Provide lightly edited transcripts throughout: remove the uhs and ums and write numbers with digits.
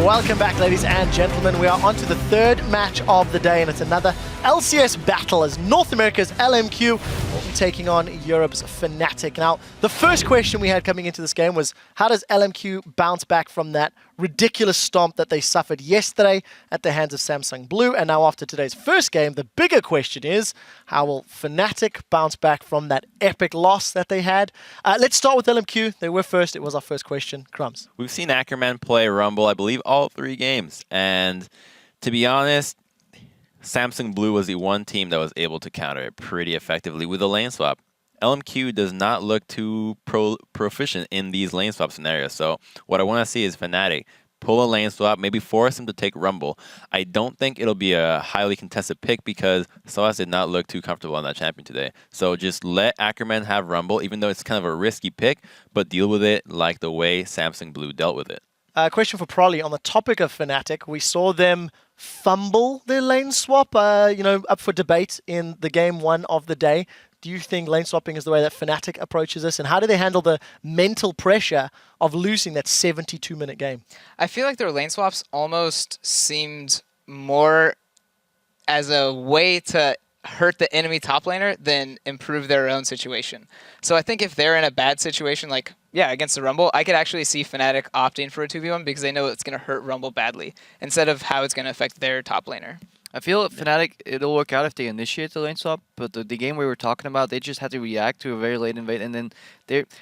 Welcome back, ladies and gentlemen. We are on to the third match of the day, and it's another LCS battle as North America's LMQ will be taking on Europe's Fnatic. Now, the first question we had coming into this game was, how does LMQ bounce back from that ridiculous stomp that they suffered yesterday at the hands of Samsung Blue? And now after today's first game, the bigger question is, how will Fnatic bounce back from that epic loss that they had? Let's start with LMQ. They were first. It was our first question. Crumbs. We've seen Ackerman play Rumble, I believe, all 3 games. And to be honest, Samsung Blue was the one team that was able to counter it pretty effectively with a lane swap. LMQ does not look too proficient in these lane swap scenarios. So what I want to see is Fnatic pull a lane swap, maybe force him to take Rumble. I don't think it'll be a highly contested pick because sOAZ did not look too comfortable on that champion today. So just let Ackerman have Rumble, even though it's kind of a risky pick, but deal with it like the way Samsung Blue dealt with it. Question for Prolly. On the topic of Fnatic, we saw them fumble their lane swap, up for debate in the game 1 of the day. Do you think lane swapping is the way that Fnatic approaches this? And how do they handle the mental pressure of losing that 72-minute game? I feel like their lane swaps almost seemed more as a way to hurt the enemy top laner than improve their own situation. So I think if they're in a bad situation, like, against the Rumble, I could actually see Fnatic opting for a 2v1 because they know it's going to hurt Rumble badly, instead of how it's going to affect their top laner. I feel Fnatic, it'll work out if they initiate the lane swap, but the game we were talking about, they just had to react to a very late invade, and then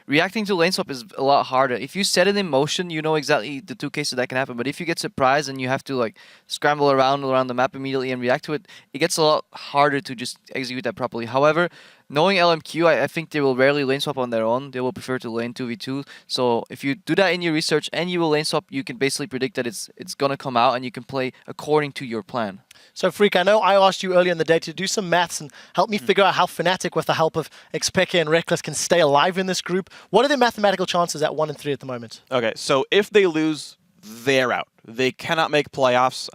reacting to lane swap is a lot harder. If you set it in motion, you know exactly the 2 cases that can happen, but if you get surprised and you have to scramble around the map immediately and react to it, it gets a lot harder to just execute that properly. However, knowing LMQ, I think they will rarely lane swap on their own. They will prefer to lane 2v2. So if you do that in your research and you will lane swap, you can basically predict that it's going to come out and you can play according to your plan. So, Freak, I know I asked you earlier in the day to do some maths and help me figure out how Fnatic, with the help of xPeke and Rekkles, can stay alive in this group. What are their mathematical chances at 1 and 3 at the moment? Okay, so if they lose, they're out. They cannot make playoffs.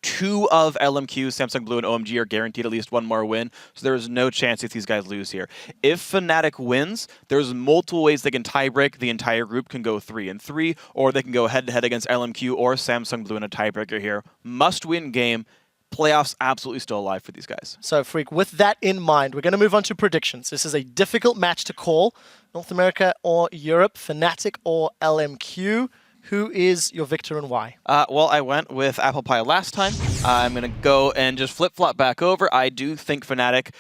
2 of LMQ, Samsung Blue, and OMG are guaranteed at least 1 more win, so there is no chance if these guys lose here. If Fnatic wins, there's multiple ways they can tiebreak. The entire group can go 3 and 3, or they can go head-to-head against LMQ or Samsung Blue in a tiebreaker here. Must-win game. Playoffs absolutely still alive for these guys. So, Freak, with that in mind, we're going to move on to predictions. This is a difficult match to call. North America or Europe, Fnatic or LMQ. Who is your victor and why? Well, I went with Apple Pie last time. I'm going to go and just flip-flop back over. I do think Fnatic,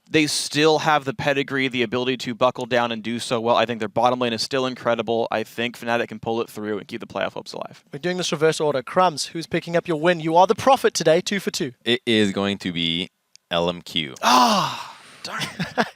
they still have the pedigree, the ability to buckle down and do so well. I think their bottom lane is still incredible. I think Fnatic can pull it through and keep the playoff hopes alive. We're doing this reverse order. Crumbs, who's picking up your win? You are the prophet today, 2 for 2. It is going to be LMQ. Ah, darn it.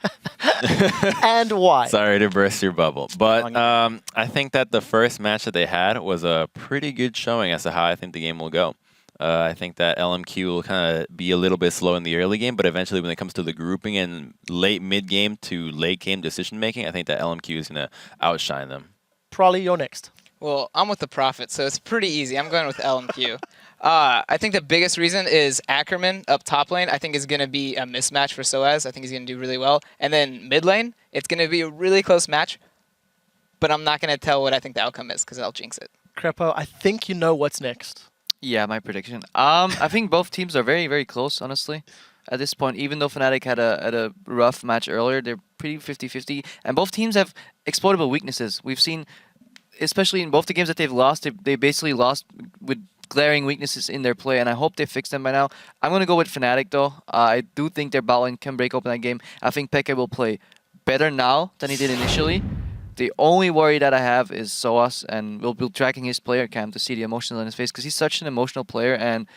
And why? Sorry to burst your bubble, but I think that the first match that they had was a pretty good showing as to how I think the game will go. I think that LMQ will kind of be a little bit slow in the early game, but eventually when it comes to the grouping and late mid-game to late-game decision-making, I think that LMQ is going to outshine them. Prolly, you're next. Well, I'm with the Prophet, so it's pretty easy. I'm going with LMQ. I think the biggest reason is Ackerman up top lane, I think is going to be a mismatch for sOAZ. I think he's going to do really well. And then mid lane, it's going to be a really close match, but I'm not going to tell what I think the outcome is because I'll jinx it. Crepo, I think you know what's next. Yeah, my prediction. I think both teams are very, very close, honestly. At this point, even though Fnatic had a rough match earlier, they're pretty 50-50. And both teams have exploitable weaknesses. We've seen, especially in both the games that they've lost, they basically lost with glaring weaknesses in their play, and I hope they fix them by now. I'm going to go with Fnatic, though. I do think their bot lane can break open that game. I think Peke will play better now than he did initially. The only worry that I have is sOAZ, and we'll be tracking his player cam to see the emotions on his face, because he's such an emotional player, and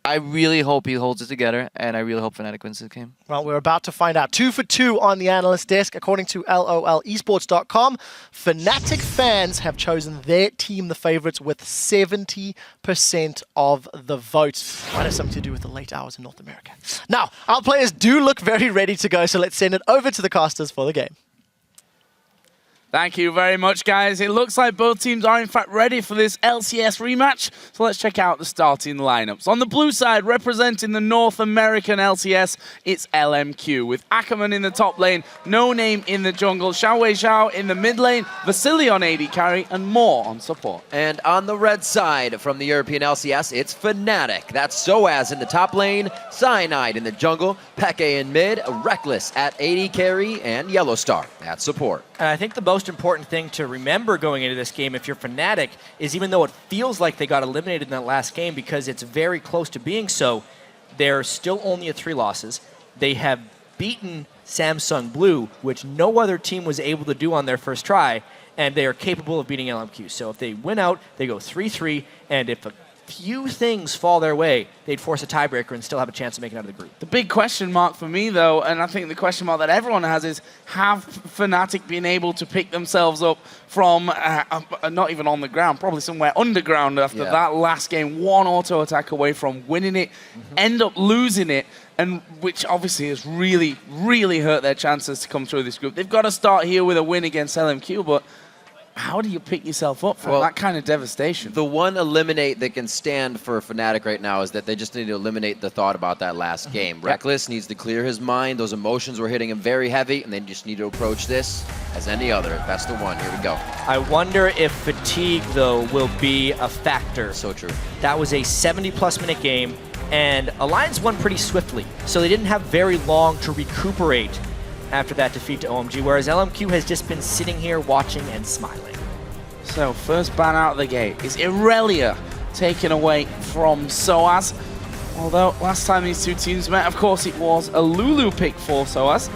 I really hope he holds it together, and I really hope Fnatic wins this game. Well, we're about to find out. 2 for 2 on the analyst desk. According to LOLesports.com, Fnatic fans have chosen their team the favorites with 70% of the vote. Might have something to do with the late hours in North America. Now, our players do look very ready to go, so let's send it over to the casters for the game. Thank you very much, guys. It looks like both teams are in fact ready for this LCS rematch. So let's check out the starting lineups. On the blue side, representing the North American LCS, it's LMQ with Ackerman in the top lane, NoName in the jungle, XiaoWeiXiao in the mid lane, Vasilii on AD carry, and more on support. And on the red side from the European LCS, it's Fnatic. That's sOAZ in the top lane, Cyanide in the jungle, Peke in mid, Rekkles at AD carry, and YellOwStaR at support. And I think the most important thing to remember going into this game, if you're Fnatic, is even though it feels like they got eliminated in that last game because it's very close to being so, they're still only at 3 losses. They have beaten Samsung Blue, which no other team was able to do on their first try, and they are capable of beating LMQ. So if they win out, they go 3-3, and if a few things fall their way, they'd force a tiebreaker and still have a chance of making it out of the group. The big question mark for me, though, and I think the question mark that everyone has is, have Fnatic been able to pick themselves up from, not even on the ground, probably somewhere underground after that last game, one auto attack away from winning it, end up losing it, and which obviously has really, really hurt their chances to come through this group. They've got to start here with a win against LMQ, but how do you pick yourself up from that kind of devastation? The one eliminate that can stand for Fnatic right now is that they just need to eliminate the thought about that last game. Rekkles needs to clear his mind. Those emotions were hitting him very heavy, and they just need to approach this as any other. That's the one. Here we go. I wonder if fatigue, though, will be a factor. So true. That was a 70-plus minute game, and Alliance won pretty swiftly, so they didn't have very long to recuperate after that defeat to OMG, whereas LMQ has just been sitting here watching and smiling. So first ban out of the gate is Irelia taken away from sOAZ. Although last time these two teams met, of course, it was a Lulu pick for sOAZ.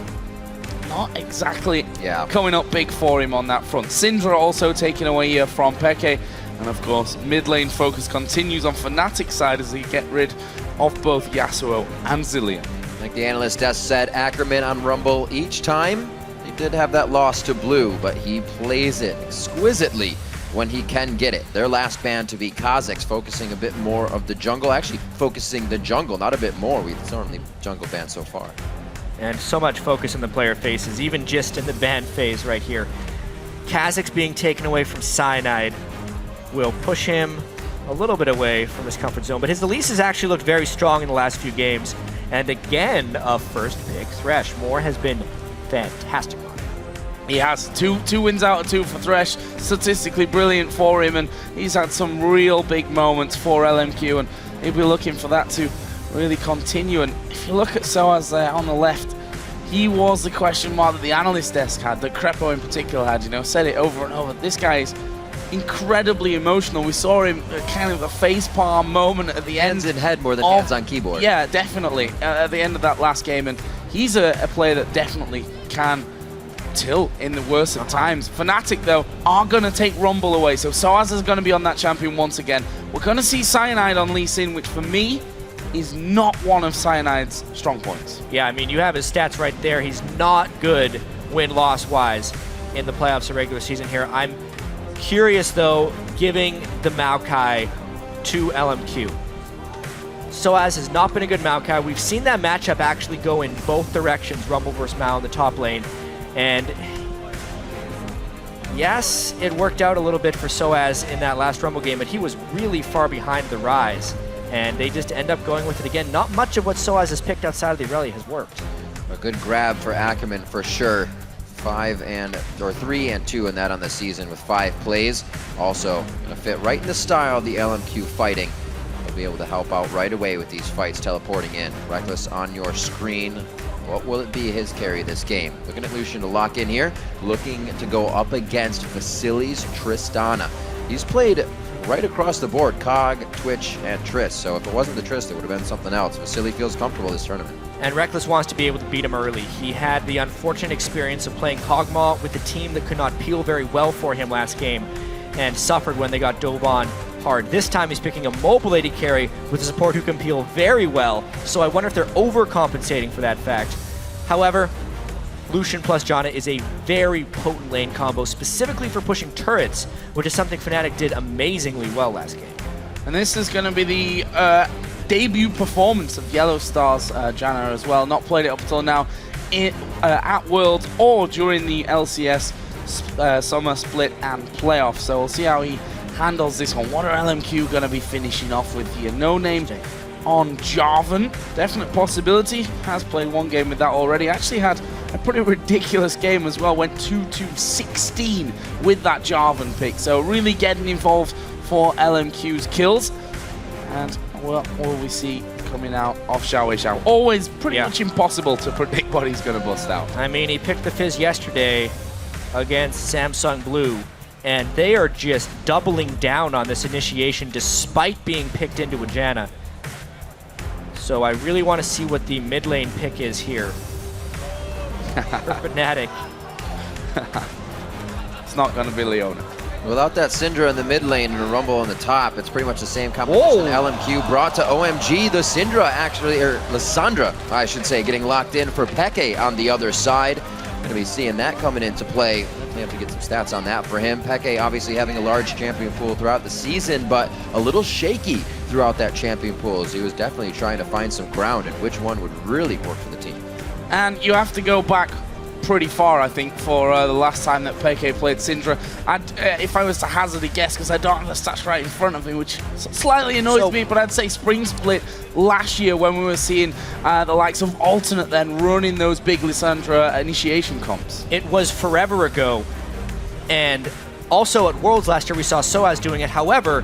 Not exactly coming up big for him on that front. Syndra also taken away here from Peke. And of course, mid lane focus continues on Fnatic's side as they get rid of both Yasuo and Zilean. Like the analyst has said, Ackerman on Rumble each time. He did have that loss to Blue, but he plays it exquisitely when he can get it. Their last ban to beat Kazakhs, focusing a bit more of the jungle, actually focusing the jungle, not a bit more. We've certainly jungle ban so far. And so much focus in the player faces, even just in the ban phase right here. Kazakhs being taken away from Cyanide will push him a little bit away from his comfort zone, but his Elise has actually looked very strong in the last few games. And again, a first pick Thresh. Moore has been fantastic on him. He has two wins out of 2 for Thresh, statistically brilliant for him, and he's had some real big moments for LMQ, and he'll be looking for that to really continue. And if you look at sOAZ there on the left, he was the question mark that the analyst desk had, that Crepo in particular had, you know, said it over and over. This guy is incredibly emotional. We saw him kind of a facepalm moment at the end. Hands in head more than hands on keyboard. Yeah, definitely. At the end of that last game, and he's a player that definitely can tilt in the worst of times. Fnatic, though, are going to take Rumble away, so sOAZ is going to be on that champion once again. We're going to see Cyanide on Lee Sin, which for me is not one of Cyanide's strong points. Yeah, I mean, you have his stats right there. He's not good win-loss-wise in the playoffs or regular season here. I'm curious, though, giving the Maokai to LMQ. sOAZ has not been a good Maokai. We've seen that matchup actually go in both directions, Rumble versus Mao in the top lane. And yes, it worked out a little bit for sOAZ in that last Rumble game, but he was really far behind the Rise. And they just end up going with it again. Not much of what sOAZ has picked outside of the Irelia has worked. A good grab for Ackerman for sure. 3 and 2 in that on the season with 5 plays. Also gonna fit right in the style of the LMQ fighting. They'll be able to help out right away with these fights, teleporting in. Rekkles on your screen. What will it be his carry this game? Looking at Lucian to lock in here. Looking to go up against Vasilii's Tristana. He's played right across the board, Cog, Twitch, and Triss. So if it wasn't the Triss, it would have been something else. Vasilii feels comfortable this tournament. And Rekkles wants to be able to beat him early. He had the unfortunate experience of playing Kog'Maw with a team that could not peel very well for him last game and suffered when they got dove on hard. This time he's picking a mobile AD carry with a support who can peel very well, so I wonder if they're overcompensating for that fact. However, Lucian plus Janna is a very potent lane combo, specifically for pushing turrets, which is something Fnatic did amazingly well last game. And this is going to be the debut performance of YellOwStar's Janna as well. Not played it up until now at Worlds or during the LCS. summer split and playoff. So we'll see how he handles this one. What are LMQ going to be finishing off with here? NoName on Jarvan. Definite possibility. Has played one game with that already. Actually had a pretty ridiculous game as well. Went 2-16 with that Jarvan pick. So really getting involved for LMQ's kills. And what will we see coming out of XiaoWeiXiao? Always pretty much impossible to predict what he's going to bust out. I mean, he picked the Fizz yesterday against Samsung Blue, and they are just doubling down on this initiation despite being picked into a Janna. So I really want to see what the mid lane pick is here for Fnatic. It's not going to be Leona. Without that Syndra in the mid lane and a Rumble on the top, it's pretty much the same composition. LMQ brought to OMG. The Syndra actually, or Lissandra, I should say, getting locked in for Peke on the other side. Going to be seeing that coming into play. We have to get some stats on that for him. Peke obviously having a large champion pool throughout the season, but a little shaky throughout that champion pool. So he was definitely trying to find some ground and which one would really work for the team. And you have to go back pretty far, I think, for the last time that Peke played Syndra. If I was to hazard a guess, because I don't have the stats right in front of me, which slightly annoys me, but I'd say Spring Split last year when we were seeing the likes of Alternate then running those big Lissandra initiation comps. It was forever ago, and also at Worlds last year we saw sOAZ doing it. However,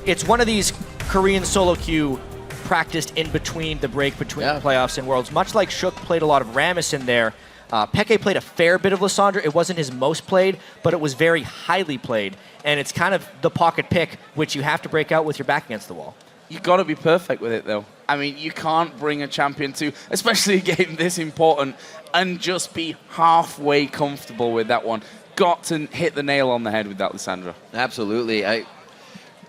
it's one of these Korean solo queue practiced in between the break between the playoffs and Worlds. Much like Shook played a lot of Rammus in there, Peke played a fair bit of Lissandra. It wasn't his most played, but it was very highly played. And it's kind of the pocket pick, which you have to break out with your back against the wall. You've got to be perfect with it, though. I mean, you can't bring a champion to, especially a game this important, and just be halfway comfortable with that one. Got to hit the nail on the head with that Lissandra. Absolutely.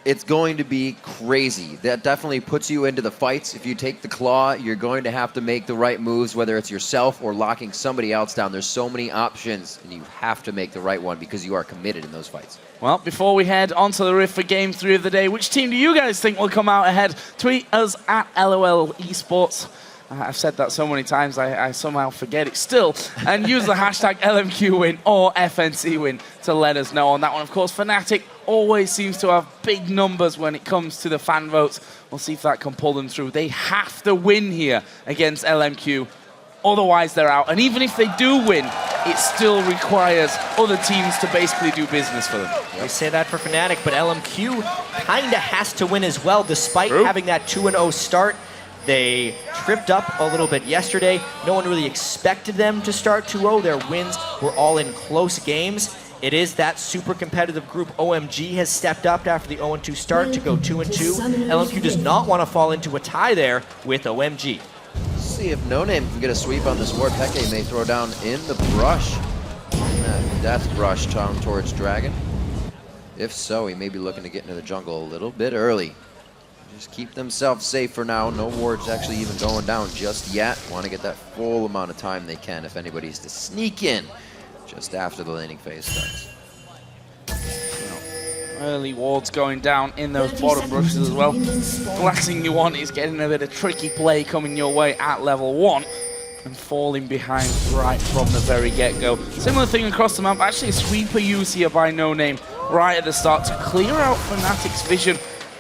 It's going to be crazy. That definitely puts you into the fights. If you take the claw, you're going to have to make the right moves, whether it's yourself or locking somebody else down. There's so many options, and you have to make the right one because you are committed in those fights. Well, before we head onto the Rift for Game 3 of the day, which team do you guys think will come out ahead? Tweet us at LOL Esports. I've said that so many times, I somehow forget it still. And use the hashtag LMQ win or FNC win to let us know on that one. Of course, Fnatic always seems to have big numbers when it comes to the fan votes. We'll see if that can pull them through. They have to win here against LMQ. Otherwise, they're out. And even if they do win, it still requires other teams to basically do business for them. We say that for Fnatic, but LMQ kind of has to win as well, despite having that 2-0 start. They tripped up a little bit yesterday. No one really expected them to start 2-0. Their wins were all in close games. It is that super competitive group. OMG has stepped up after the 0-2 start to go 2-2. LMQ does not want to fall into a tie there with OMG. Let's see if NoName can get a sweep on this ward. Peke may throw down in the brush. That death brush down towards Dragon. If so, he may be looking to get into the jungle a little bit early. Just keep themselves safe for now. No wards actually even going down just yet. Want to get that full amount of time they can if anybody's to sneak in just after the laning phase starts. Early wards going down in those bottom brushes as well. The last thing you want is getting a bit of tricky play coming your way at level 1 and falling behind right from the very get-go. Similar thing across the map. Actually, a sweeper use here by NoName right at the start to clear out Fnatic's vision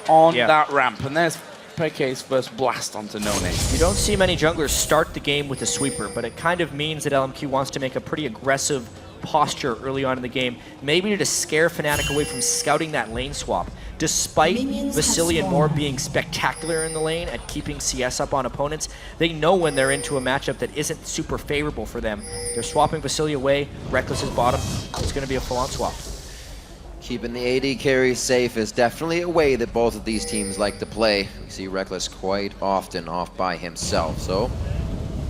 on that ramp. And there's Peke's first blast onto NoName. You don't see many junglers start the game with a sweeper, but it kind of means that LMQ wants to make a pretty aggressive posture early on in the game, maybe to scare Fnatic away from scouting that lane swap. Despite Vasilii and Moore being spectacular in the lane at keeping CS up on opponents, they know when they're into a matchup that isn't super favorable for them. They're swapping Vasilii away, Rekkles is bottom. It's going to be a full-on swap. Keeping the AD carry safe is definitely a way that both of these teams like to play. We see Rekkles quite often off by himself, so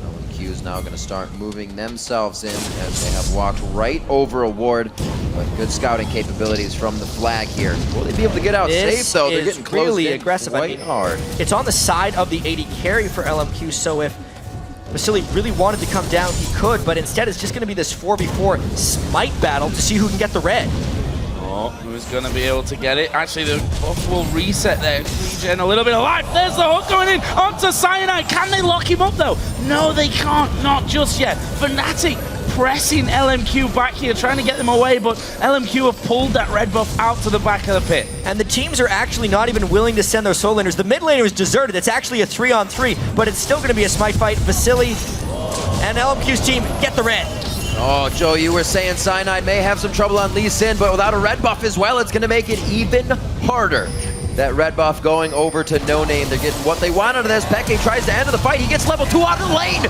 LMQ is now going to start moving themselves in as they have walked right over a ward. But good scouting capabilities from the flag here. Will they be able to get out safe though? They're getting close really in aggressive. quite hard. It's on the side of the AD carry for LMQ, so if Vasilii really wanted to come down, he could, but instead it's just going to be this 4v4 smite battle to see who can get the red. Oh, who's going to be able to get it? Actually, the buff will reset there. Regen a little bit of life. There's the hook going in onto Cyanide. Can they lock him up, though? No, they can't. Not just yet. Fnatic pressing LMQ back here, trying to get them away, but LMQ have pulled that red buff out to the back of the pit. And the teams are actually not even willing to send their solo laners. The mid laner is deserted. It's actually a 3-on-3, but it's still going to be a smite fight. Vasilii and LMQ's team get the red. Oh, Joe, you were saying Cyanide may have some trouble on Lee Sin, but without a red buff as well, it's going to make it even harder. That red buff going over to NoName. They're getting what they want out of this. xPeke tries to end the fight. He gets level 2 out of the lane.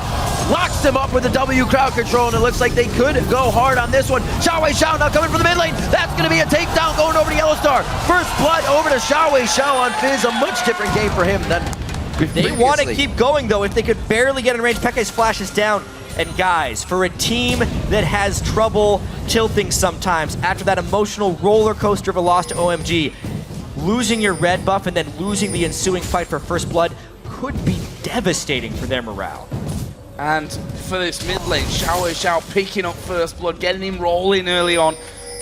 Locks them up with the W crowd control, and it looks like they could go hard on this one. XiaoWeiXiao now coming from the mid lane. That's going to be a takedown going over to YellOwStaR. First blood over to XiaoWeiXiao on Fizz. A much different game for him than They want to keep going, though. If they could barely get in range, xPeke's flash is down. And guys, for a team that has trouble tilting sometimes, after that emotional roller coaster of a loss to OMG, losing your red buff and then losing the ensuing fight for first blood could be devastating for their morale. And for this mid lane, XiaoWeiXiao picking up first blood, getting him rolling early on.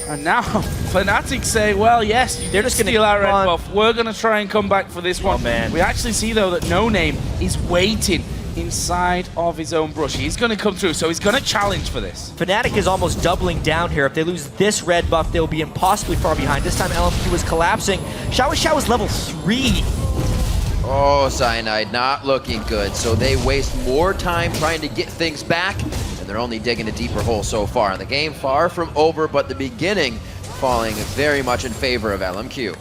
And now Fnatic say, well, yes, they're just going to steal our red buff. We're going to try and come back for this one. Oh, man. We actually see, though, that NoName is waiting inside of his own brush. He's going to come through, so he's going to challenge for this. Fnatic is almost doubling down here. If they lose this red buff, they'll be impossibly far behind. This time LMQ is collapsing. XiaoWeiXiao is level 3. Oh, Cyanide not looking good. So they waste more time trying to get things back, and they're only digging a deeper hole so far. And the game far from over, but the beginning falling very much in favor of LMQ.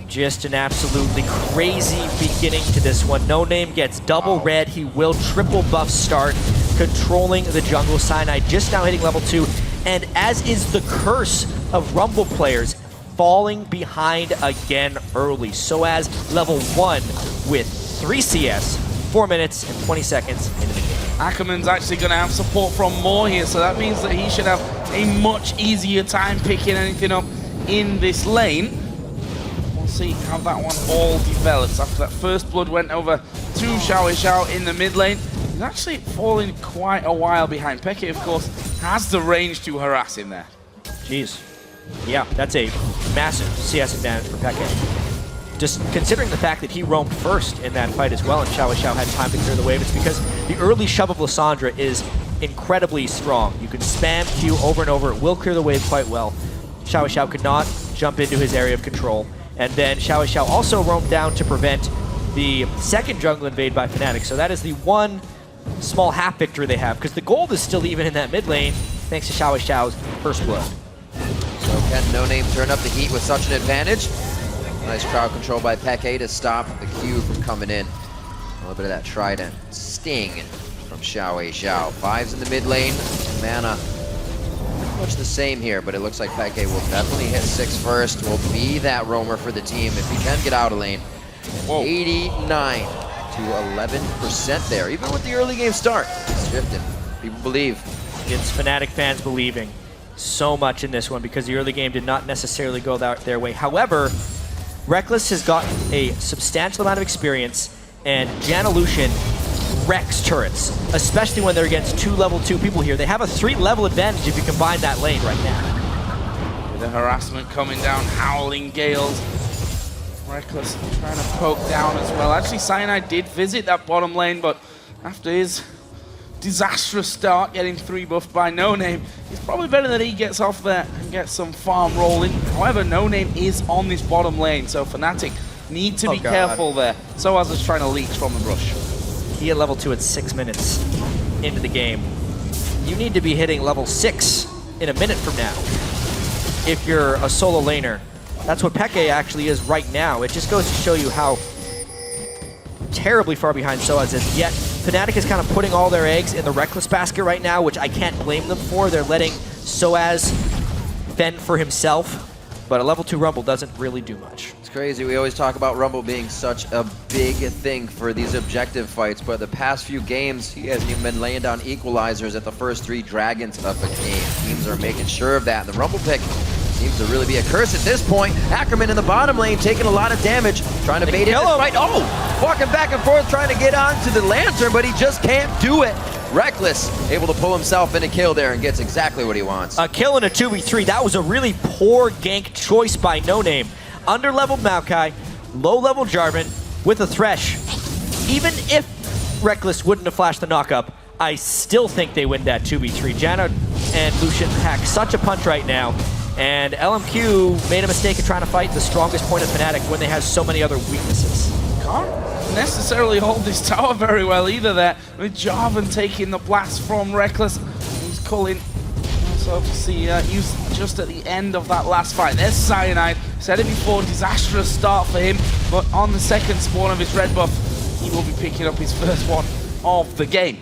Just an absolutely crazy beginning to this one. NoName gets double red. He will triple buff start, controlling the jungle. Cyanide just now hitting level 2, and as is the curse of Rumble players, falling behind again early. sOAZ level 1 with 3 CS, 4 minutes and 20 seconds into the game. Ackerman's actually going to have support from Moore here, so that means that he should have a much easier time picking anything up in this lane. See how that one all develops. After that first blood went over to XiaoWeiXiao in the mid lane. He's actually falling quite a while behind. xPeke, of course, has the range to harass him there. Jeez. Yeah, that's a massive CS advantage for xPeke. Just considering the fact that he roamed first in that fight as well, and XiaoWeiXiao had time to clear the wave, it's because the early shove of Lissandra is incredibly strong. You can spam Q over and over. It will clear the wave quite well. XiaoWeiXiao could not jump into his area of control. And then XiaoWeiXiao also roamed down to prevent the second jungle invade by Fnatic. So that is the one small half victory they have, because the gold is still even in that mid lane, thanks to XiaoWeiXiao's first blood. So can NoName turn up the heat with such an advantage? Nice crowd control by xPeke to stop the Q from coming in. A little bit of that trident sting from XiaoWeiXiao. 5's in the mid lane. Mana much the same here, but it looks like xPeke will definitely hit 6 first. Will be that roamer for the team if he can get out of lane. 89 to 11% there, even with the early game start. It's shifting. People believe. It's Fnatic fans believing so much in this one because the early game did not necessarily go their way. However, Rekkles has gotten a substantial amount of experience, and Janelution wrecks turrets, especially when they're against 2 level 2 people here. They have a 3 level advantage if you combine that lane right now. With the harassment coming down, howling gales. Rekkles trying to poke down as well. Actually, Cyanide did visit that bottom lane, but after his disastrous start, getting 3 buffed by NoName, it's probably better that he gets off there and gets some farm rolling. However, NoName is on this bottom lane, so Fnatic need to be careful there. sOAZ is trying to leech from the brush. He at level 2 at 6 minutes into the game. You need to be hitting level 6 in a minute from now if you're a solo laner. That's what xPeke actually is right now. It just goes to show you how terribly far behind sOAZ is. Yet Fnatic is kind of putting all their eggs in the Rekkles basket right now, which I can't blame them for. They're letting sOAZ fend for himself, but a level 2 Rumble doesn't really do much. It's crazy. We always talk about Rumble being such a big thing for these objective fights, but the past few games, he hasn't even been laying down equalizers at the first 3 dragons of a game. Teams are making sure of that. And the Rumble pick seems to really be a curse at this point. Ackerman in the bottom lane taking a lot of damage, trying to bait in this fight. Oh, walking back and forth, trying to get onto the lantern, but he just can't do it. Rekkles able to pull himself in a kill there and gets exactly what he wants. A kill in a 2v3. That was a really poor gank choice by NoName. Under-leveled Maokai, low-level Jarvan with a Thresh. Even if Rekkles wouldn't have flashed the knock-up, I still think they win that 2v3. Janna and Lucian pack such a punch right now, and LMQ made a mistake of trying to fight the strongest point of Fnatic when they have so many other weaknesses. Can't necessarily hold this tower very well either there, with Jarvan taking the blast from Rekkles. He's calling, so obviously used just at the end of that last fight. There's Cyanide, said it before, disastrous start for him, but on the second spawn of his red buff, he will be picking up his first one of the game.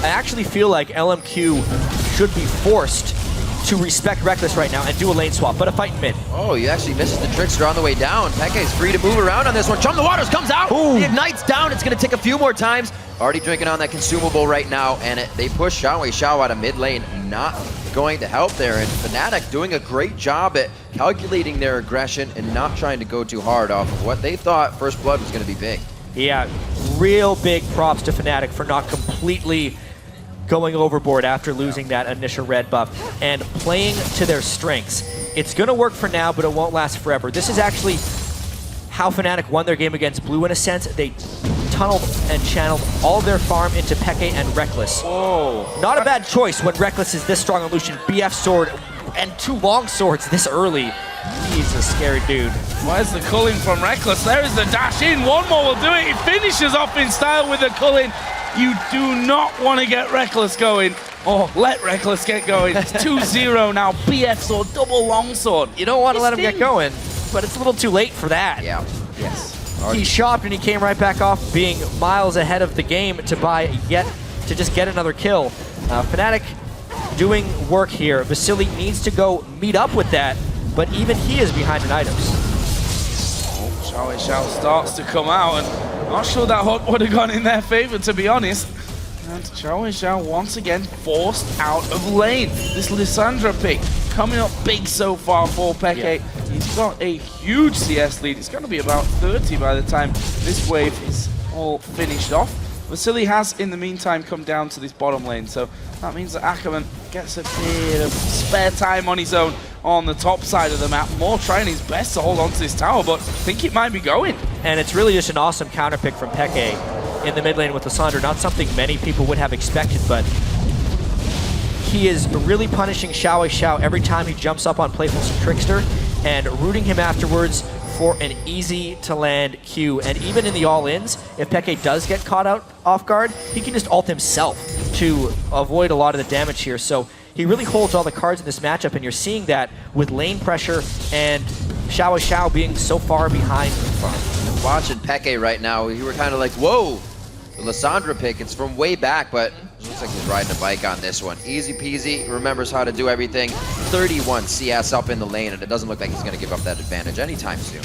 I actually feel like LMQ should be forced to respect Rekkles right now and do a lane swap, but a fight in mid. Oh, you actually misses the Trickster on the way down. PeKe is free to move around on this one. Chum the Waters comes out. Ooh. The Ignite's down. It's going to take a few more times. Already drinking on that consumable right now, and they push XiaoWeiXiao out of mid lane. Not going to help there, and Fnatic doing a great job at calculating their aggression and not trying to go too hard off of what they thought First Blood was going to be big. Yeah, real big props to Fnatic for not completely going overboard after losing that initial red buff and playing to their strengths. It's going to work for now, but it won't last forever. This is actually how Fnatic won their game against Blue in a sense. They tunneled and channeled all their farm into PeKe and Rekkles. Whoa. Not a bad choice when Rekkles is this strong on Lucian, BF sword, and 2 long swords this early. He's a scary dude. Where's the culling from Rekkles? There is the dash in. One more will do it. He finishes off in style with the culling. You do not want to get Rekkles going. Oh, let Rekkles get going. It's 2-0 now. BF sword, double longsword. You don't want to let him get going, but it's a little too late for that. Yeah. Yes. He shopped and he came right back off, being miles ahead of the game to just get another kill. Fnatic doing work here. Vasilii needs to go meet up with that, but even he is behind in items. XiaoWeiXiao starts to come out, and not sure that hook would have gone in their favor, to be honest. And XiaoWeiXiao once again forced out of lane. This Lissandra pick coming up big so far for PeKe. Yeah. He's got a huge CS lead. It's going to be about 30 by the time this wave is all finished off. Vasilii has, in the meantime, come down to this bottom lane, so that means that Ackerman gets a bit of spare time on his own on the top side of the map. More trying his best to hold on to this tower, but I think it might be going. And it's really just an awesome counter pick from PeKe in the mid lane with Lissandra. Not something many people would have expected, but he is really punishing XiaoWeiXiao every time he jumps up on Playful Trickster and rooting him afterwards for an easy-to-land Q. And even in the all-ins, if PeKe does get caught out off guard, he can just ult himself to avoid a lot of the damage here. So he really holds all the cards in this matchup, and you're seeing that with lane pressure and XiaoWeiXiao being so far behind in front. Watching PeKe right now, you were kind of like, whoa, the Lissandra pick, it's from way back, but it looks like he's riding a bike on this one. Easy peasy, remembers how to do everything. 31 CS up in the lane, and it doesn't look like he's going to give up that advantage anytime soon.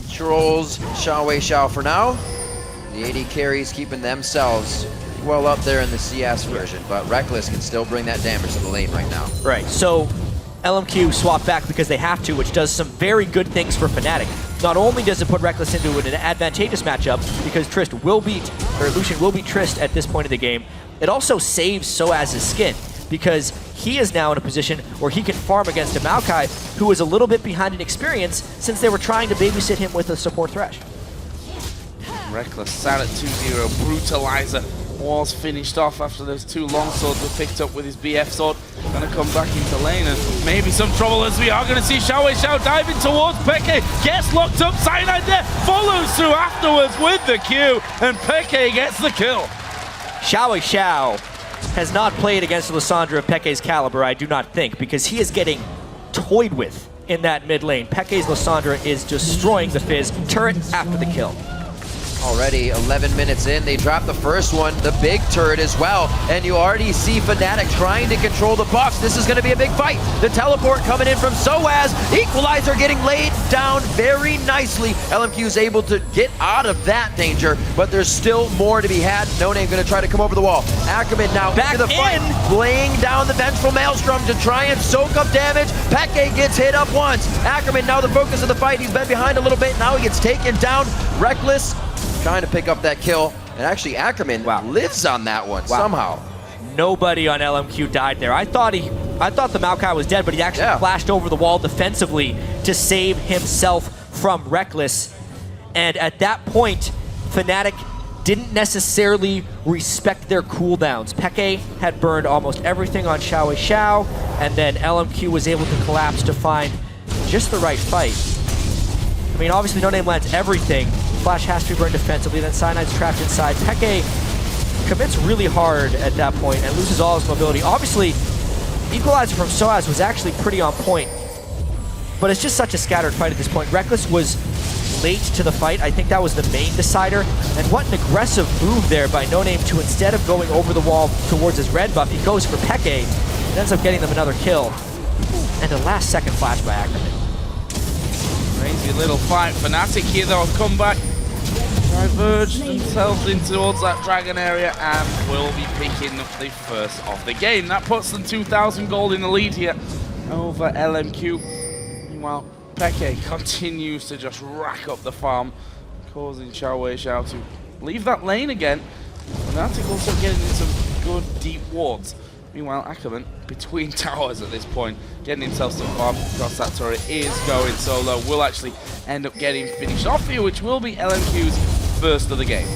Controls XiaoWeiXiao for now. The AD carries keeping themselves well up there in the CS version, but Rekkles can still bring that damage to the lane right now. Right, so LMQ swap back because they have to, which does some very good things for Fnatic. Not only does it put Rekkles into an advantageous matchup because Lucian will beat Trist at this point of the game, it also saves sOAZ's skin because he is now in a position where he can farm against a Maokai who is a little bit behind in experience since they were trying to babysit him with a support Thresh. Rekkles sat at 2-0, Brutalizer was finished off after those 2 longswords were picked up with his BF sword. Gonna come back into lane and maybe some trouble as we are gonna see XiaoWeiXiao diving towards PeKe. Gets locked up, Cyanide there, follows through afterwards with the Q, and PeKe gets the kill. XiaoWeiXiao has not played against Lissandra of PeKe's caliber, I do not think, because he is getting toyed with in that mid lane. PeKe's Lissandra is destroying the Fizz turret after the kill. Already 11 minutes in, they dropped the first one, the big turret as well, and you already see Fnatic trying to control the buffs. This is going to be a big fight. The teleport coming in from sOAZ, Equalizer getting laid down very nicely. LMQ is able to get out of that danger, but there's still more to be had. NoName going to try to come over the wall. Ackerman now back into the fight, laying down the vengeful Maelstrom to try and soak up damage. PeKe gets hit up once. Ackerman now the focus of the fight. He's been behind a little bit. Now he gets taken down. Rekkles trying to pick up that kill, and actually Ackerman lives on that one somehow. Nobody on LMQ died there. I thought the Maokai was dead, but he actually flashed over the wall defensively to save himself from Rekkles. And at that point, Fnatic didn't necessarily respect their cooldowns. Peke had burned almost everything on XiaoWeiXiao, and then LMQ was able to collapse to find just the right fight. I mean, obviously NoName lands everything. Flash has to be burned defensively, then Cyanide's trapped inside. Peke commits really hard at that point and loses all his mobility. Obviously, Equalizer from sOAZ was actually pretty on point, but it's just such a scattered fight at this point. Rekkles was late to the fight. I think that was the main decider. And what an aggressive move there by NoName to, instead of going over the wall towards his red buff, he goes for Peke and ends up getting them another kill. And a last second flash by Ackerman. Crazy little fight. Fnatic here though, come back. Diverge themselves in towards that dragon area and will be picking up the first of the game. That puts them 2,000 gold in the lead here over LMQ. Meanwhile, Peke continues to just rack up the farm, causing XiaoWeiXiao to leave that lane again. Fnatic also getting in some good deep wards. Meanwhile, Ackerman, between towers at this point, getting himself some farm across that turret, is going solo. Will actually end up getting finished off here, which will be LMQ's first of the game.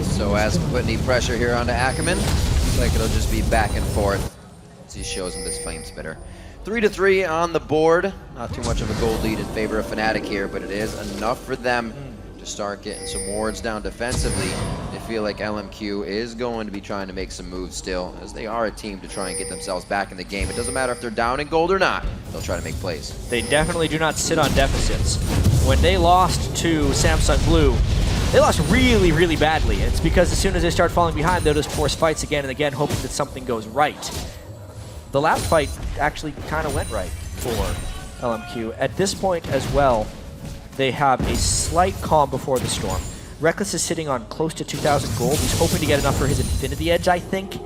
So as put any pressure here onto Ackerman, looks like it'll just be back and forth as he shows him this flame spitter. 3-3 on the board. Not too much of a gold lead in favor of Fnatic here, but it is enough for them to start getting some wards down defensively. They feel like LMQ is going to be trying to make some moves still, as they are a team to try and get themselves back in the game. It doesn't matter if they're down in gold or not, they'll try to make plays. They definitely do not sit on deficits. When they lost to Samsung Blue, they lost really, really badly. And it's because as soon as they start falling behind, they'll just force fights again and again, hoping that something goes right. The last fight actually kind of went right for LMQ. At this point as well, they have a slight calm before the storm. Rekkles is sitting on close to 2,000 gold. He's hoping to get enough for his Infinity Edge, I think,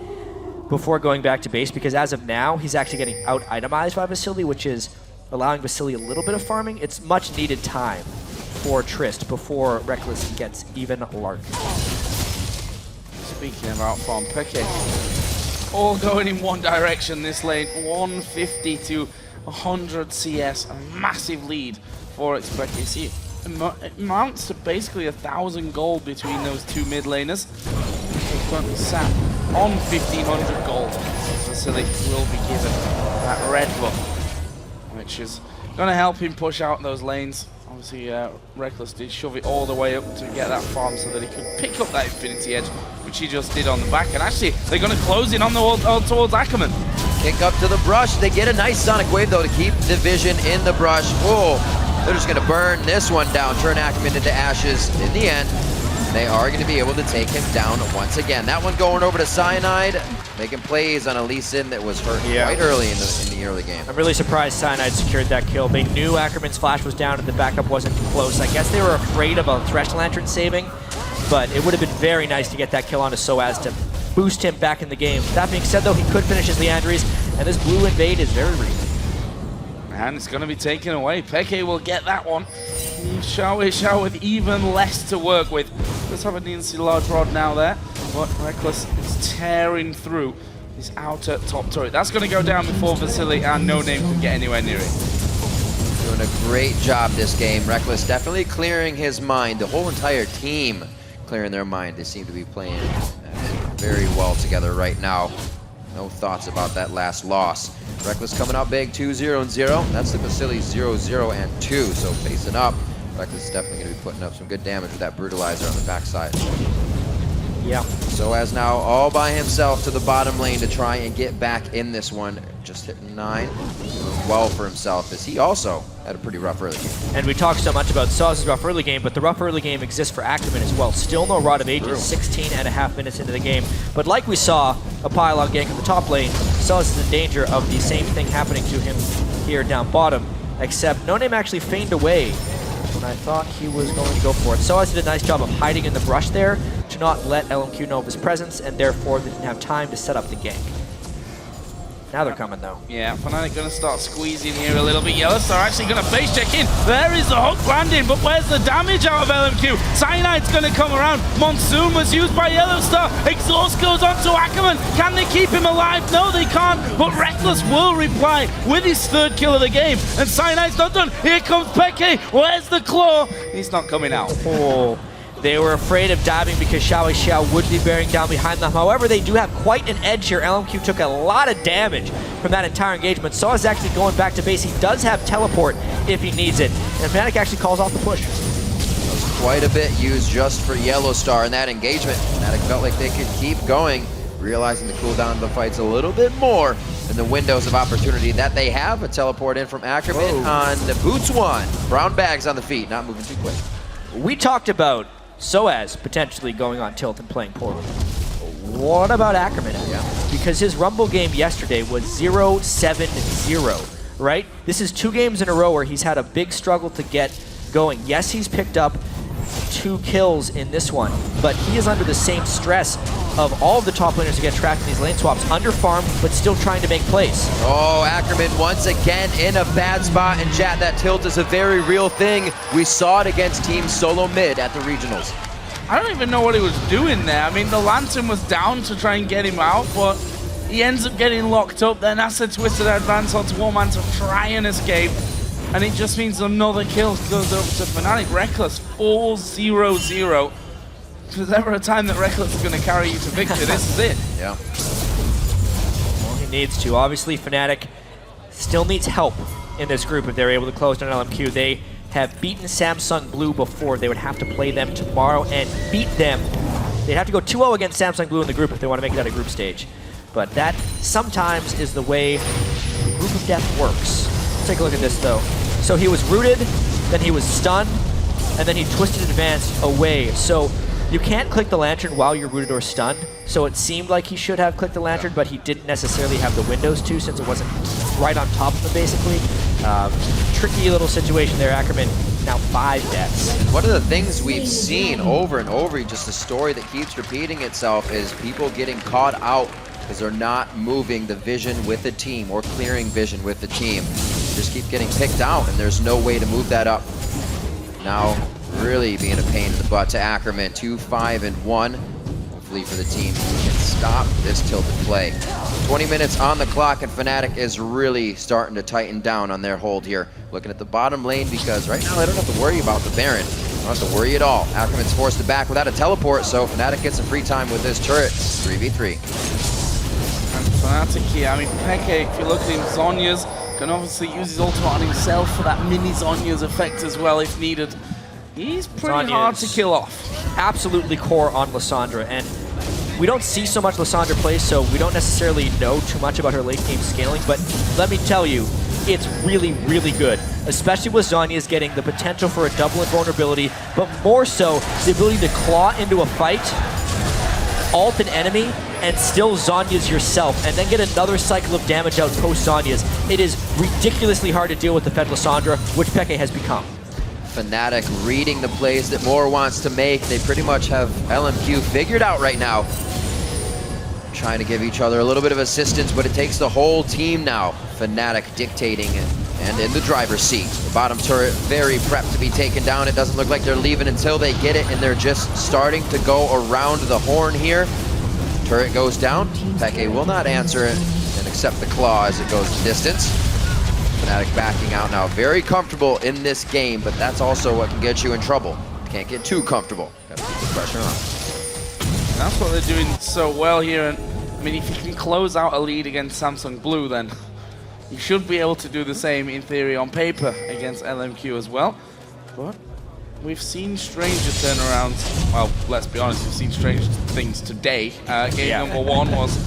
before going back to base, because as of now, he's actually getting out-itemized by Vasilii, which is allowing Vasilii a little bit of farming. It's much needed time for Trist before Rekkles gets even larger. Speaking of out-farm, Peke all going in one direction this lane. 150 to 100 CS, a massive lead for xPeke. See, it mounts to basically 1,000 gold between those two mid laners. They're currently sat on 1,500 gold. Vasilii will be given that red buff, which is going to help him push out those lanes. Obviously, Rekkles did shove it all the way up to get that farm so that he could pick up that Infinity Edge, which he just did on the back. And actually, they're going to close in on the towards Ackerman. Kick up to the brush. They get a nice Sonic Wave, though, to keep the vision in the brush. Oh, they're just going to burn this one down, turn Ackerman into ashes. In the end, they are going to be able to take him down once again. That one going over to Cyanide, making plays on a Lee Sin that was hurt quite early in the early game. I'm really surprised Cyanide secured that kill. They knew Ackerman's flash was down and the backup wasn't close. I guess they were afraid of a Thresh Lantern saving, but it would have been very nice to get that kill onto sOAZ to boost him back in the game. That being said, though, he could finish his Leandries, and this blue invade is very real. And it's going to be taken away. Peke will get that one. XiaoWeiXiao with even less to work with. Does have a needlessly large rod now there, but Rekkles is tearing through his outer top turret. That's going to go down before Vasilii and NoName can get anywhere near it. Doing a great job this game. Rekkles definitely clearing his mind. The whole entire team clearing their mind. They seem to be playing very well together right now. No thoughts about that last loss. Rekkles coming out big, 2-0-0. That's the Vasilii 0-0-2. So facing up, Rekkles is definitely going to be putting up some good damage with that Brutalizer on the backside. Yeah. sOAZ now all by himself to the bottom lane to try and get back in this one. Just hitting 9. Doing well for himself, as he also had a pretty rough early game. And we talk so much about sOAZ's rough early game, but the rough early game exists for Ackerman as well. Still no Rod of Ages, 16.5 minutes into the game. But like we saw a pylon gank in the top lane, sOAZ is in danger of the same thing happening to him here down bottom, except NoName actually feigned away when I thought he was going to go for it. sOAZ did a nice job of hiding in the brush there to not let LMQ know of his presence, and therefore they didn't have time to set up the gank. Now they're coming, though. Yeah, Fnatic going to start squeezing here a little bit. YellOwStaR actually going to base check in. There is the hook landing, but where's the damage out of LMQ? Cyanide's going to come around. Monsoon was used by YellOwStaR. Exhaust goes on to Ackerman. Can they keep him alive? No, they can't. But Rekkles will reply with his third kill of the game. And Cyanide's not done. Here comes Peke. Where's the claw? He's not coming out. Oh, They were afraid of diving because XiaoWeiXiao would be bearing down behind them. However, they do have quite an edge here. LMQ took a lot of damage from that entire engagement. sOAZ actually going back to base. He does have teleport if he needs it. And Fnatic actually calls off the push. That was quite a bit used just for YellOwStaR in that engagement. Fnatic felt like they could keep going, realizing the cooldown of the fight's a little bit more than the windows of opportunity that they have. A teleport in from Ackerman on the boots one. Brown bags on the feet, not moving too quick. We talked about sOAZ potentially going on tilt and playing poorly. What about Ackerman? Yeah. Because his Rumble game yesterday was 0-7-0, right? This is 2 games in a row where he's had a big struggle to get going. Yes, he's picked up 2 kills in this one, but he is under the same stress of all of the top laners who get trapped in these lane swaps, under-farmed, but still trying to make plays. Oh, Ackerman once again in a bad spot, and chat, that tilt is a very real thing. We saw it against Team Solo Mid at the regionals. I don't even know what he was doing there. I mean, the Lantern was down to try and get him out, but he ends up getting locked up. Then Asa twisted advance onto one man to try and escape, and it just means another kill goes over to Fnatic. Rekkles 4-0-0. If there's ever a time that Rekkles is going to carry you to victory, this is it. Yeah. Well, he needs to. Obviously, Fnatic still needs help in this group if they're able to close down LMQ. They have beaten Samsung Blue before. They would have to play them tomorrow and beat them. They'd have to go 2-0 against Samsung Blue in the group if they want to make it out of group stage. But that sometimes is the way Group of Death works. Let's take a look at this, though. So he was rooted, then he was stunned, and then he twisted advance away. So you can't click the Lantern while you're rooted or stunned. So it seemed like he should have clicked the Lantern, but he didn't necessarily have the windows to, since it wasn't right on top of him, basically. Tricky little situation there, Ackerman. Now 5 deaths. One of the things we've seen over and over, just a story that keeps repeating itself, is people getting caught out because they're not moving the vision with the team or clearing vision with the team. They just keep getting picked out, and there's no way to move that up. Now, really being a pain in the butt to Ackerman. 2-5-1. Hopefully for the team, he can stop this tilted play. 20 minutes on the clock, and Fnatic is really starting to tighten down on their hold here. Looking at the bottom lane, because right now they don't have to worry about the Baron. They don't have to worry at all. Ackerman's forced to back without a teleport, so Fnatic gets some free time with this turret. 3v3. And Fnatic here, I mean, Peke, if you look at him, Zhonya's can obviously use his ultimate on himself for that mini Zhonya's effect as well if needed. He's pretty hard to kill off. Absolutely core on Lissandra, and we don't see so much Lissandra play, so we don't necessarily know too much about her late game scaling, but let me tell you, it's really, really good, especially with Zhonya's getting the potential for a double invulnerability, but more so the ability to claw into a fight, ult an enemy, and still Zhonya's yourself, and then get another cycle of damage out post Zhonya's. It is ridiculously hard to deal with the Fed Lissandra, which Peke has become. Fnatic reading the plays that Moore wants to make. They pretty much have LMQ figured out right now. Trying to give each other a little bit of assistance, but it takes the whole team now. Fnatic dictating and in the driver's seat. The bottom turret very prepped to be taken down. It doesn't look like they're leaving until they get it, and they're just starting to go around the horn here. Turret goes down. Peke will not answer it and accept the claw as it goes the distance. Fnatic backing out now. Very comfortable in this game, but that's also what can get you in trouble. Can't get too comfortable. Gotta keep the pressure on. That's what they're doing so well here. And I mean, if you can close out a lead against Samsung Blue, then you should be able to do the same in theory on paper against LMQ as well. But we've seen stranger turnarounds. Well, let's be honest, we've seen strange things today. Game number 1 was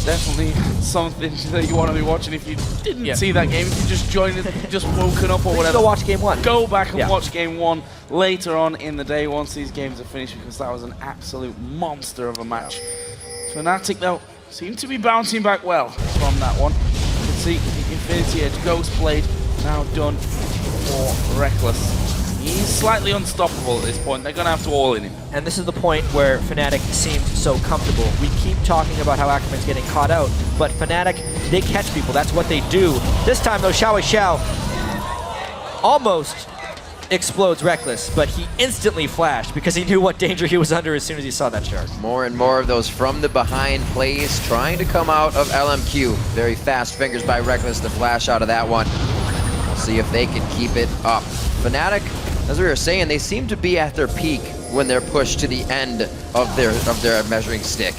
definitely something that you want to be watching. If you didn't see that game, if you just joined it, just woken up or whatever, go watch game 1. Go back and watch game 1 later on in the day once these games are finished, because that was an absolute monster of a match. Fnatic, though, seem to be bouncing back well from that one. You can see the Infinity Edge Ghost Blade now done for Rekkles. He's slightly unstoppable at this point. They're going to have to all in him. And this is the point where Fnatic seems so comfortable. We keep talking about how Ackerman's getting caught out, but Fnatic, they catch people. That's what they do. This time, though, XiaoWeiXiao almost explodes Rekkles, but he instantly flashed because he knew what danger he was under as soon as he saw that shard. More and more of those from the behind plays trying to come out of LMQ. Very fast fingers by Rekkles to flash out of that one. We'll see if they can keep it up. Fnatic, as we were saying, they seem to be at their peak when they're pushed to the end of their measuring stick.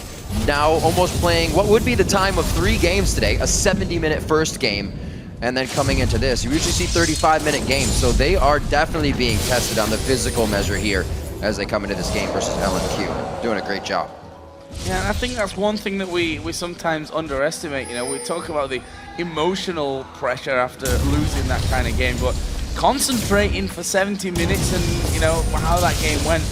Now almost playing what would be the time of 3 games today, a 70-minute first game, and then coming into this. You usually see 35-minute games, so they are definitely being tested on the physical measure here as they come into this game versus LMQ. Doing a great job. Yeah, and I think that's one thing that we sometimes underestimate. You know, we talk about the emotional pressure after losing that kind of game, but concentrating for 70 minutes and, you know, how that game went,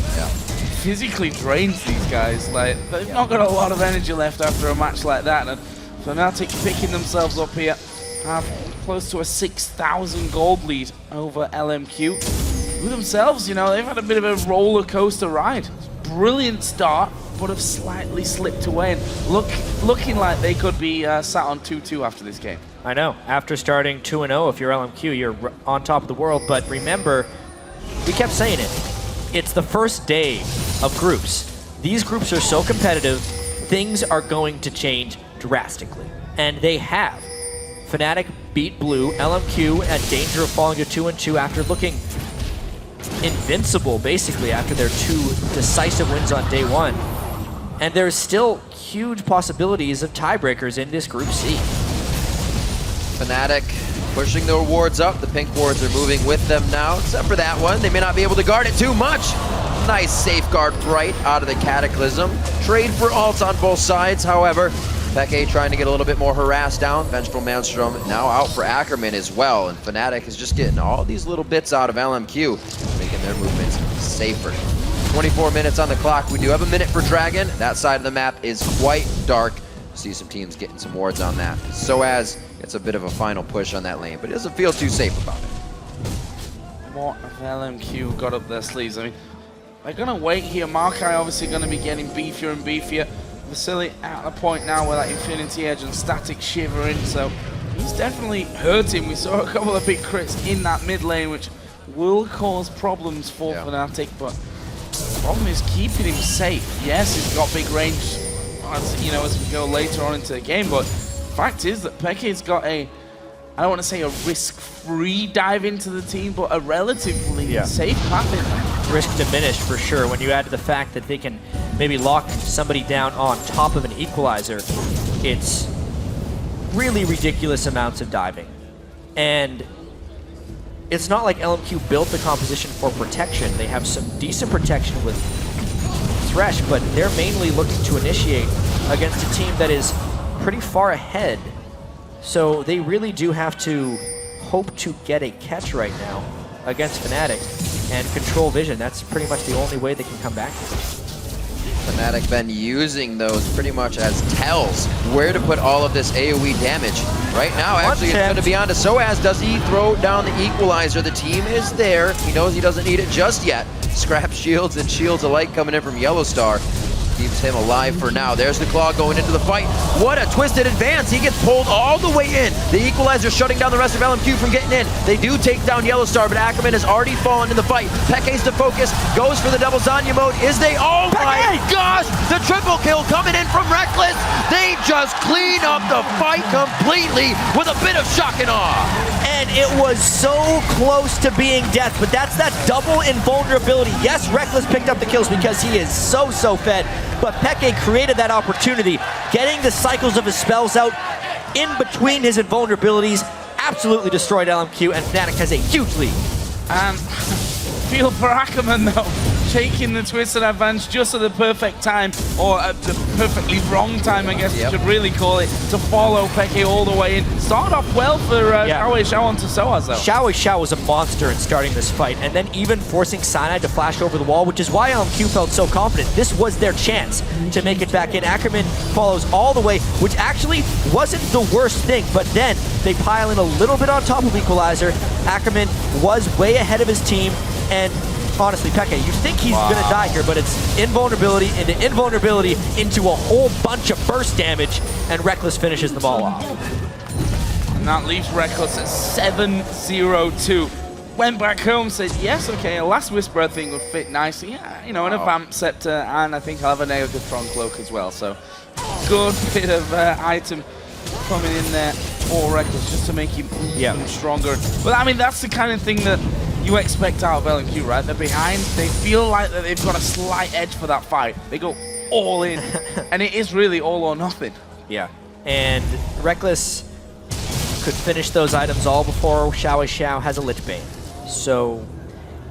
physically drains these guys. Like, they've not got a lot of energy left after a match like that, and Fnatic picking themselves up here, have close to a 6,000 gold lead over LMQ. Who themselves, you know, they've had a bit of a roller coaster ride. Brilliant start, but have slightly slipped away and looking like they could be sat on 2-2 after this game. I know. After starting 2-0, if you're LMQ, you're on top of the world. But remember, we kept saying it. It's the first day of groups. These groups are so competitive, things are going to change drastically. And they have. Fnatic beat Blue, LMQ at danger of falling to 2-2 after looking invincible, basically, after their 2 decisive wins on day 1. And there's still huge possibilities of tiebreakers in this Group C. Fnatic pushing the wards up. The pink wards are moving with them now, except for that one. They may not be able to guard it too much. Nice safeguard right out of the Cataclysm. Trade for ults on both sides, however. XiaoPeke trying to get a little bit more harassed down. Vengeful Maelstrom now out for Ackerman as well. And Fnatic is just getting all these little bits out of LMQ, making their movements safer. 24 minutes on the clock. We do have a minute for Dragon. That side of the map is quite dark. See some teams getting some wards on that. sOAZ gets a bit of a final push on that lane, but it doesn't feel too safe about it. What have LMQ got up their sleeves? I mean, they're going to wait here. Markai obviously going to be getting beefier and beefier. Vasilii at the point now where that Infinity Edge and Static shivering, so he's definitely hurting. We saw a couple of big crits in that mid lane, which will cause problems for Fnatic, but the problem is keeping him safe. Yes, he's got big range, as, you know, as we go later on into the game, but the fact is that Peke's got a, I don't want to say a risk-free dive into the team, but a relatively safe path in there. Risk diminished for sure when you add to the fact that they can maybe lock somebody down on top of an equalizer. It's really ridiculous amounts of diving. And it's not like LMQ built the composition for protection. They have some decent protection with Thresh, but they're mainly looking to initiate against a team that is pretty far ahead. So they really do have to hope to get a catch right now against Fnatic and control vision. That's pretty much the only way they can come back to it. Fnatic been using those pretty much as tells where to put all of this AoE damage. Right now, actually, it's going to be on to sOAZ. Does he throw down the equalizer? The team is there. He knows he doesn't need it just yet. Scrap shields and shields alike coming in from YellOwStaR. Keeps him alive for now. There's the Claw going into the fight. What a twisted advance. He gets pulled all the way in. The equalizer shutting down the rest of LMQ from getting in. They do take down YellOwStaR, but Ackerman has already fallen in the fight. Peke's to focus, goes for the double Zanya mode. Is they, oh my gosh! The triple kill coming in from Rekkles. They just clean up the fight completely with a bit of shock and awe. And it was so close to being death, but that's that double invulnerability. Yes, Rekkles picked up the kills because he is so fed, but Peke created that opportunity, getting the cycles of his spells out in between his invulnerabilities, absolutely destroyed LMQ, and Fnatic has a huge lead. And feel for Ackerman though, taking the twisted advance just at the perfect time, or at the perfectly wrong time, I guess you should really call it, to follow Peke all the way in. Started off well for XiaoWeiXiao onto sOAZ though. XiaoWeiXiao was a monster in starting this fight, and then even forcing Cyanide to flash over the wall, which is why LMQ felt so confident. This was their chance to make it back in. Ackerman follows all the way, which actually wasn't the worst thing, but then they pile in a little bit on top of Equalizer. Ackerman was way ahead of his team, and honestly, Peke, you think he's gonna die here, but it's invulnerability into a whole bunch of burst damage, and Rekkles finishes them all off. And that leaves Rekkles at 7-0-2. Went back home, said, yes, okay, a Last Whisper I think would fit nicely. Yeah, you know, an Vamp Scepter, and I think I'll have a Nail Thron Cloak as well. So, good bit of item coming in there for Rekkles just to make him even stronger. But I mean, that's the kind of thing that you expect out of LMQ, right? They're behind. They feel like that they've got a slight edge for that fight. They go all in, and it is really all or nothing. Yeah, and Rekkles could finish those items all before XiaoWeiXiao has a Lich Bane. So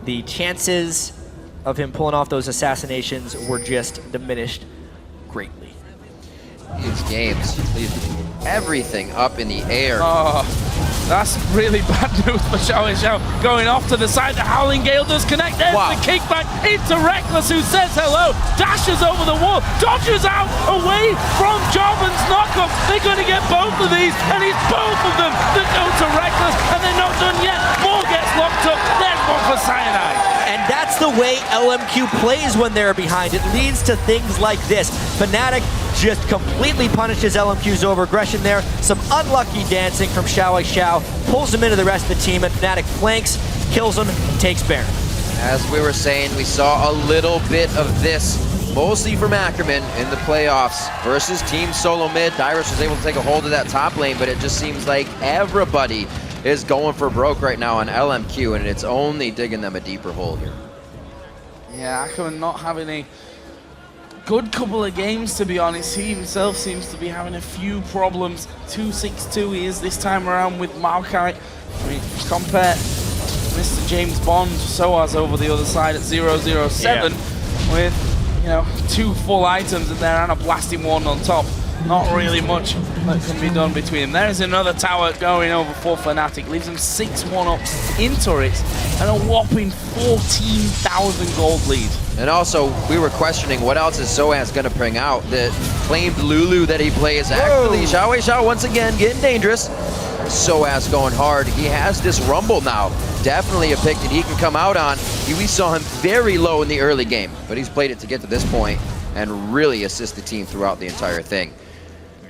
the chances of him pulling off those assassinations were just diminished greatly. These games leave everything up in the air. Oh, that's really bad news for XiaoWeiXiao. Going off to the side, the Howling Gale does connect. There's the kickback into Rekkles, who says hello, dashes over the wall, dodges out away from Jobin's knockup. They're going to get both of these, and it's both of them that go to Rekkles, and they're not done yet. More gets locked up. There's one for Cyanide. And that's the way LMQ plays when they're behind. It leads to things like this. Fnatic just completely punishes LMQ's over-aggression there. Some unlucky dancing from XiaoWeiXiao, pulls him into the rest of the team, and Fnatic flanks, kills him, and takes Baron. As we were saying, we saw a little bit of this, mostly from Ackerman in the playoffs versus Team Solo Mid. Dyrus was able to take a hold of that top lane, but it just seems like everybody is going for broke right now on LMQ, and it's only digging them a deeper hole here. Yeah, Ackerman not having a good couple of games, to be honest. He himself seems to be having a few problems. 2-6-2 he is this time around with Maokai. I mean, compare Mr. James Bond, sOAZ over the other side at 0-0-7 with, you know, 2 full items in there and a blasting one on top. Not really much that can be done between them. There's another tower going over for Fnatic. Leaves them 6-1 up in turrets and a whopping 14,000 gold lead. And also, we were questioning what else is sOAZ going to bring out. The claimed Lulu that he plays, actually, XiaoWeiXiao once again getting dangerous. sOAZ going hard. He has this Rumble now. Definitely a pick that he can come out on. We saw him very low in the early game, but he's played it to get to this point and really assist the team throughout the entire thing.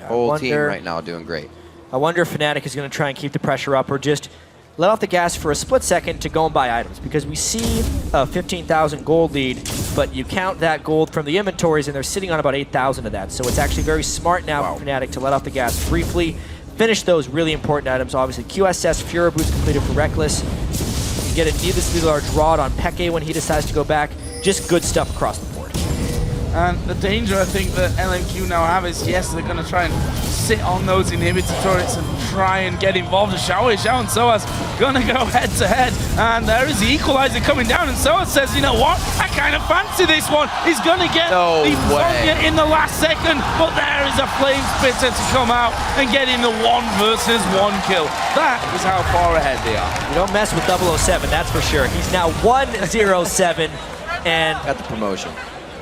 Whole team right now doing great. I wonder if Fnatic is going to try and keep the pressure up or just let off the gas for a split second to go and buy items, because we see a 15,000 gold lead, but you count that gold from the inventories and they're sitting on about 8,000 of that. So it's actually very smart now for Fnatic to let off the gas briefly, finish those really important items. Obviously, QSS Fury Boost completed for Rekkles. You get a needlessly large rod on Peke when he decides to go back. Just good stuff across the board. And the danger I think that LMQ now have is, yes, they're going to try and sit on those inhibitor turrets and try and get involved. XiaoWeiXiao and sOAZ going to go head to head. And there is the equalizer coming down, and sOAZ says, you know what, I kind of fancy this one. He's going to get the Sonya in the last second, but there is a flame spitter to come out and get in the 1 versus 1 kill. That is how far ahead they are. You don't mess with 007, that's for sure. He's now 1-0-7 and got the promotion.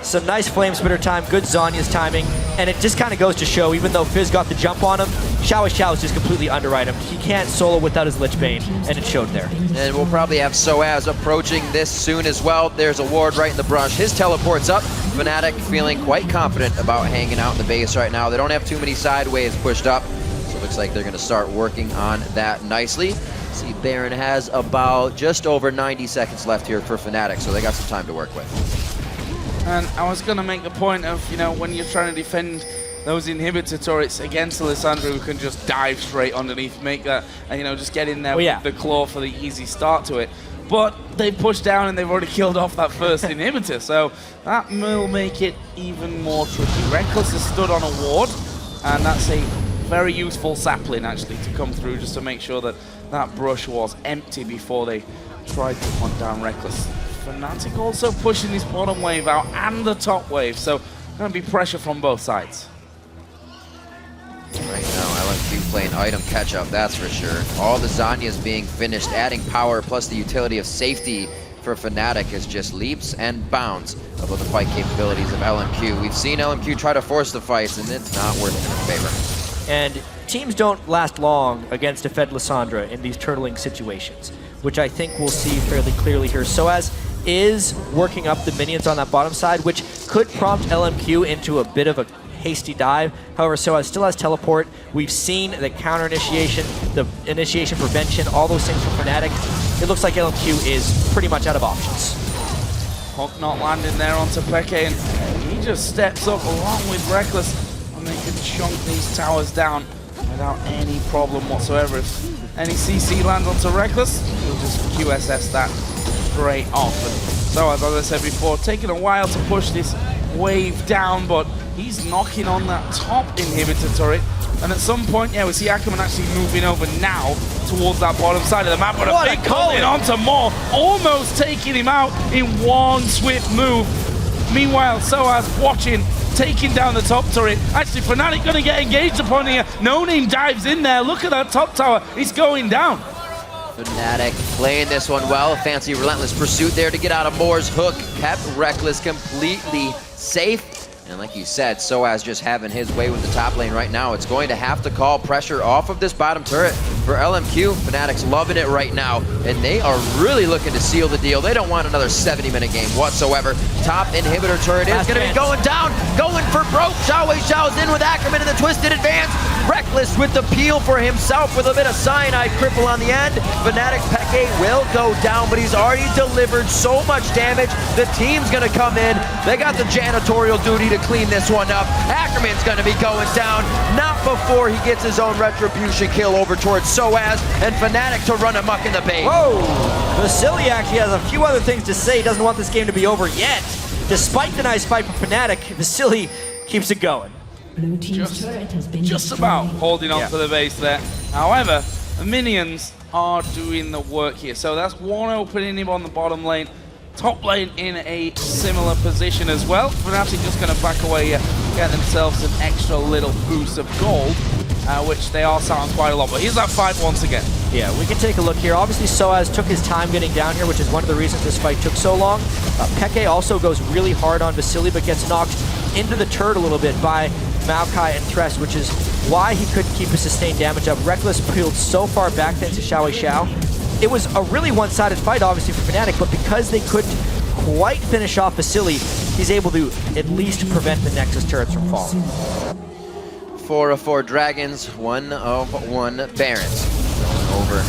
Some nice flame spitter time, good Zhonya's timing, and it just kind of goes to show, even though Fizz got the jump on him, XiaoWeiXiao is just completely under-itemed. He can't solo without his Lich Bane, and it showed there. And we'll probably have sOAZ approaching this soon as well. There's a ward right in the brush. His teleport's up. Fnatic feeling quite confident about hanging out in the base right now. They don't have too many sideways pushed up, so it looks like they're going to start working on that nicely. See, Baron has about just over 90 seconds left here for Fnatic, so they got some time to work with. And I was going to make the point of, you know, when you're trying to defend those inhibitor turrets against Alessandro, who can just dive straight underneath, make that, and, you know, just get in there with the claw for the easy start to it. But they pushed down and they've already killed off that first inhibitor, so that will make it even more tricky. Rekkles has stood on a ward, and that's a very useful sapling, actually, to come through just to make sure that that brush was empty before they tried to hunt down Rekkles. Fnatic also pushing this bottom wave out and the top wave, so going to be pressure from both sides. Right now, LMQ playing item catch-up, that's for sure. All the Zhonya's being finished, adding power, plus the utility of safety for Fnatic is just leaps and bounds above the fight capabilities of LMQ. We've seen LMQ try to force the fights, and it's not working in their favor. And teams don't last long against a Fed Lissandra in these turtling situations, which I think we'll see fairly clearly here. sOAZ is working up the minions on that bottom side, which could prompt LMQ into a bit of a hasty dive. However, sOAZ still has teleport. We've seen the counter initiation, the initiation prevention, all those things from Fnatic. It looks like LMQ is pretty much out of options. Hawk not landing there onto Peke, and he just steps up along with Rekkles, and they can chunk these towers down without any problem whatsoever. If any CC lands onto Rekkles, he'll just QSS that straight off. And so, as I said before, taking a while to push this wave down, but he's knocking on that top inhibitor turret. And at some point, yeah, we see Ackerman actually moving over now towards that bottom side of the map. But a big call in onto Moore, almost taking him out in one swift move. Meanwhile, sOAZ watching, taking down the top turret. Actually, Fnatic going to get engaged upon here. NoName dives in there. Look at that top tower. He's going down. Fnatic playing this one well. Fancy relentless pursuit there to get out of Moore's hook. Kept Rekkles completely safe. And like you said, sOAZ just having his way with the top lane right now. It's going to have to call pressure off of this bottom turret for LMQ. Fnatic's loving it right now, and they are really looking to seal the deal. They don't want another 70-minute game whatsoever. Top inhibitor turret is going to be going down, going for broke. XiaoWeiXiao is in with Ackerman in the twisted advance. Rekkles with the peel for himself with a bit of Cyanide cripple on the end. XiaoWeiXiao will go down, but he's already delivered so much damage. The team's going to come in. They got the janitorial duty to clean this one up. Ackerman's going to be going down, not before he gets his own retribution kill over towards sOAZ, and Fnatic to run amok in the base. Whoa! Vasilii actually has a few other things to say. He doesn't want this game to be over yet. Despite the nice fight from Fnatic, Vasilii keeps it going. Blue team's turret has been Just about holding on to the base there. However, the minions are doing the work here. So that's one opening him on the bottom lane. Top lane in a similar position as well. Fnatic just going to back away here, get themselves an extra little boost of gold, which they are sat on quite a lot. But here's that fight once again. Yeah, we can take a look here. Obviously, sOAZ took his time getting down here, which is one of the reasons this fight took so long. Peke also goes really hard on Vasilii, but gets knocked into the turret a little bit by Maokai and Thresh, which is why he couldn't keep his sustained damage up. Rekkles peeled so far back thanks to XiaoWeiXiao. It was a really one-sided fight, obviously, for Fnatic, but because they couldn't quite finish off Vasilii, he's able to at least prevent the Nexus turrets from falling. 4 of 4 Dragons, 1 of 1 Barons. Going over.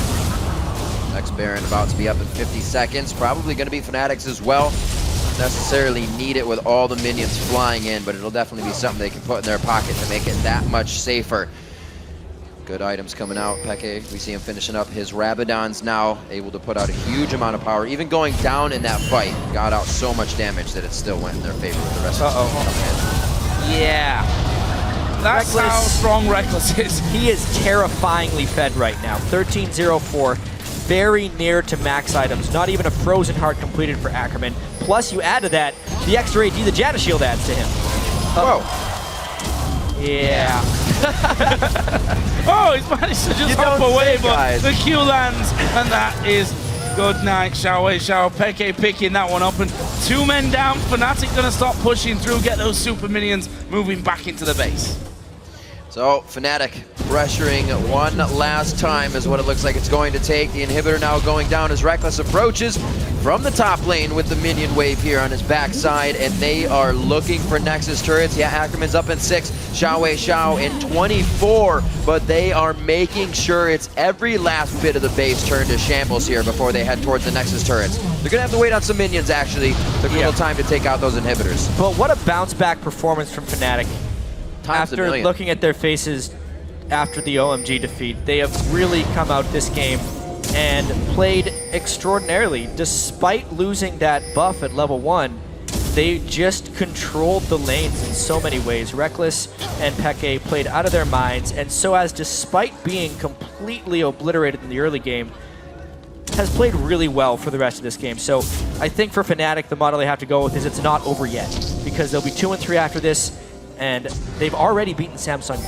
Next Baron about to be up in 50 seconds. Probably going to be Fnatic's as well. Not necessarily need it with all the minions flying in, but it'll definitely be something they can put in their pocket to make it that much safer. Good items coming out. Peke, we see him finishing up his Rabadons now, able to put out a huge amount of power. Even going down in that fight, got out so much damage that it still went in their favor with the rest of the Yeah. That's Rekkles, how strong Rekkles is. He is terrifyingly fed right now. 13-0-4, very near to max items. Not even a Frozen Heart completed for Ackerman. Plus, you add to that, the extra AD the Jana Shield adds to him. Whoa. Yeah. Oh, he's managed to just hop away, but the Q lands, and that is good night. XiaoWeiXiao, Peke picking that one up, and 2 men down. Fnatic gonna stop pushing through, get those super minions moving back into the base. So, Fnatic pressuring one last time is what it looks like it's going to take. The inhibitor now going down as Rekkles approaches from the top lane with the minion wave here on his backside, and they are looking for Nexus turrets. Yeah, Ackerman's up in 6, XiaoWeiXiao in 24, but they are making sure it's every last bit of the base turned to shambles here before they head towards the Nexus turrets. They're gonna have to wait on some minions, actually. Took a little time to take out those inhibitors. But what a bounce back performance from Fnatic. After looking at their faces after the OMG defeat, they have really come out this game and played extraordinarily. Despite losing that buff at level 1, they just controlled the lanes in so many ways. Rekkles and Peke played out of their minds, and sOAZ, despite being completely obliterated in the early game, has played really well for the rest of this game. So I think for Fnatic, the model they have to go with is it's not over yet, because they'll be 2 and 3 after this, and they've already beaten Samsung.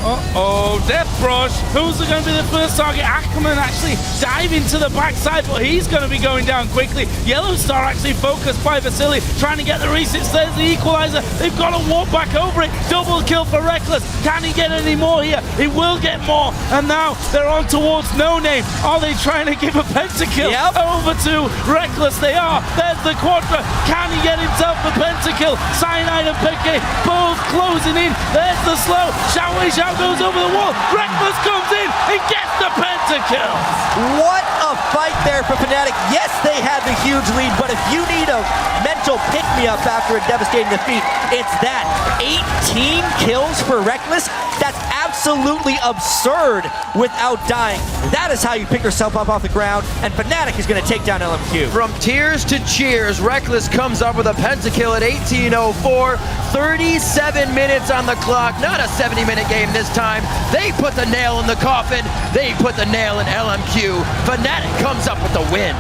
Uh-oh, Death Brush. Who's going to be the first target? Ackerman actually diving to the backside, but he's going to be going down quickly. YellOwStaR actually focused by Vasilii, trying to get the resets. There's the equalizer. They've got to walk back over it. Double kill for Rekkles. Can he get any more here? He will get more. And now they're on towards NoName. Are they trying to give a pentakill over to Rekkles? They are. There's the Quadra. Can he get himself the pentakill? Cyanide and Peke both closing in. There's the slow. XiaoWeiXiao goes over the wall. Rekkles comes in and gets the pentakill. What a fight there for Fnatic. Yes, they had the huge lead, but if you need a mental pick-me-up after a devastating defeat. It's that 18 kills for Rekkles. That's absolutely absurd without dying. That is how you pick yourself up off the ground, and Fnatic is going to take down LMQ. From tears to cheers, Rekkles comes up with a pentakill at 18:04. 37 minutes on the clock. Not a 70-minute game this time. They put the nail in the coffin. They put the nail in LMQ. Fnatic comes up with the win.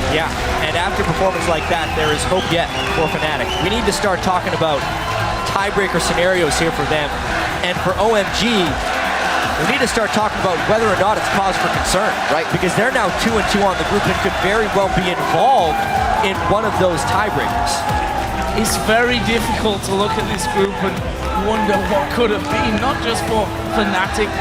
Yeah, and after performance like that, there is hope yet for Fnatic. We need to start talking about tiebreaker scenarios here for them. And for OMG, we need to start talking about whether or not it's cause for concern. Right. Because they're now 2-2 on the group and could very well be involved in one of those tiebreakers. It's very difficult to look at this group and wonder what could have been, not just for Fnatic,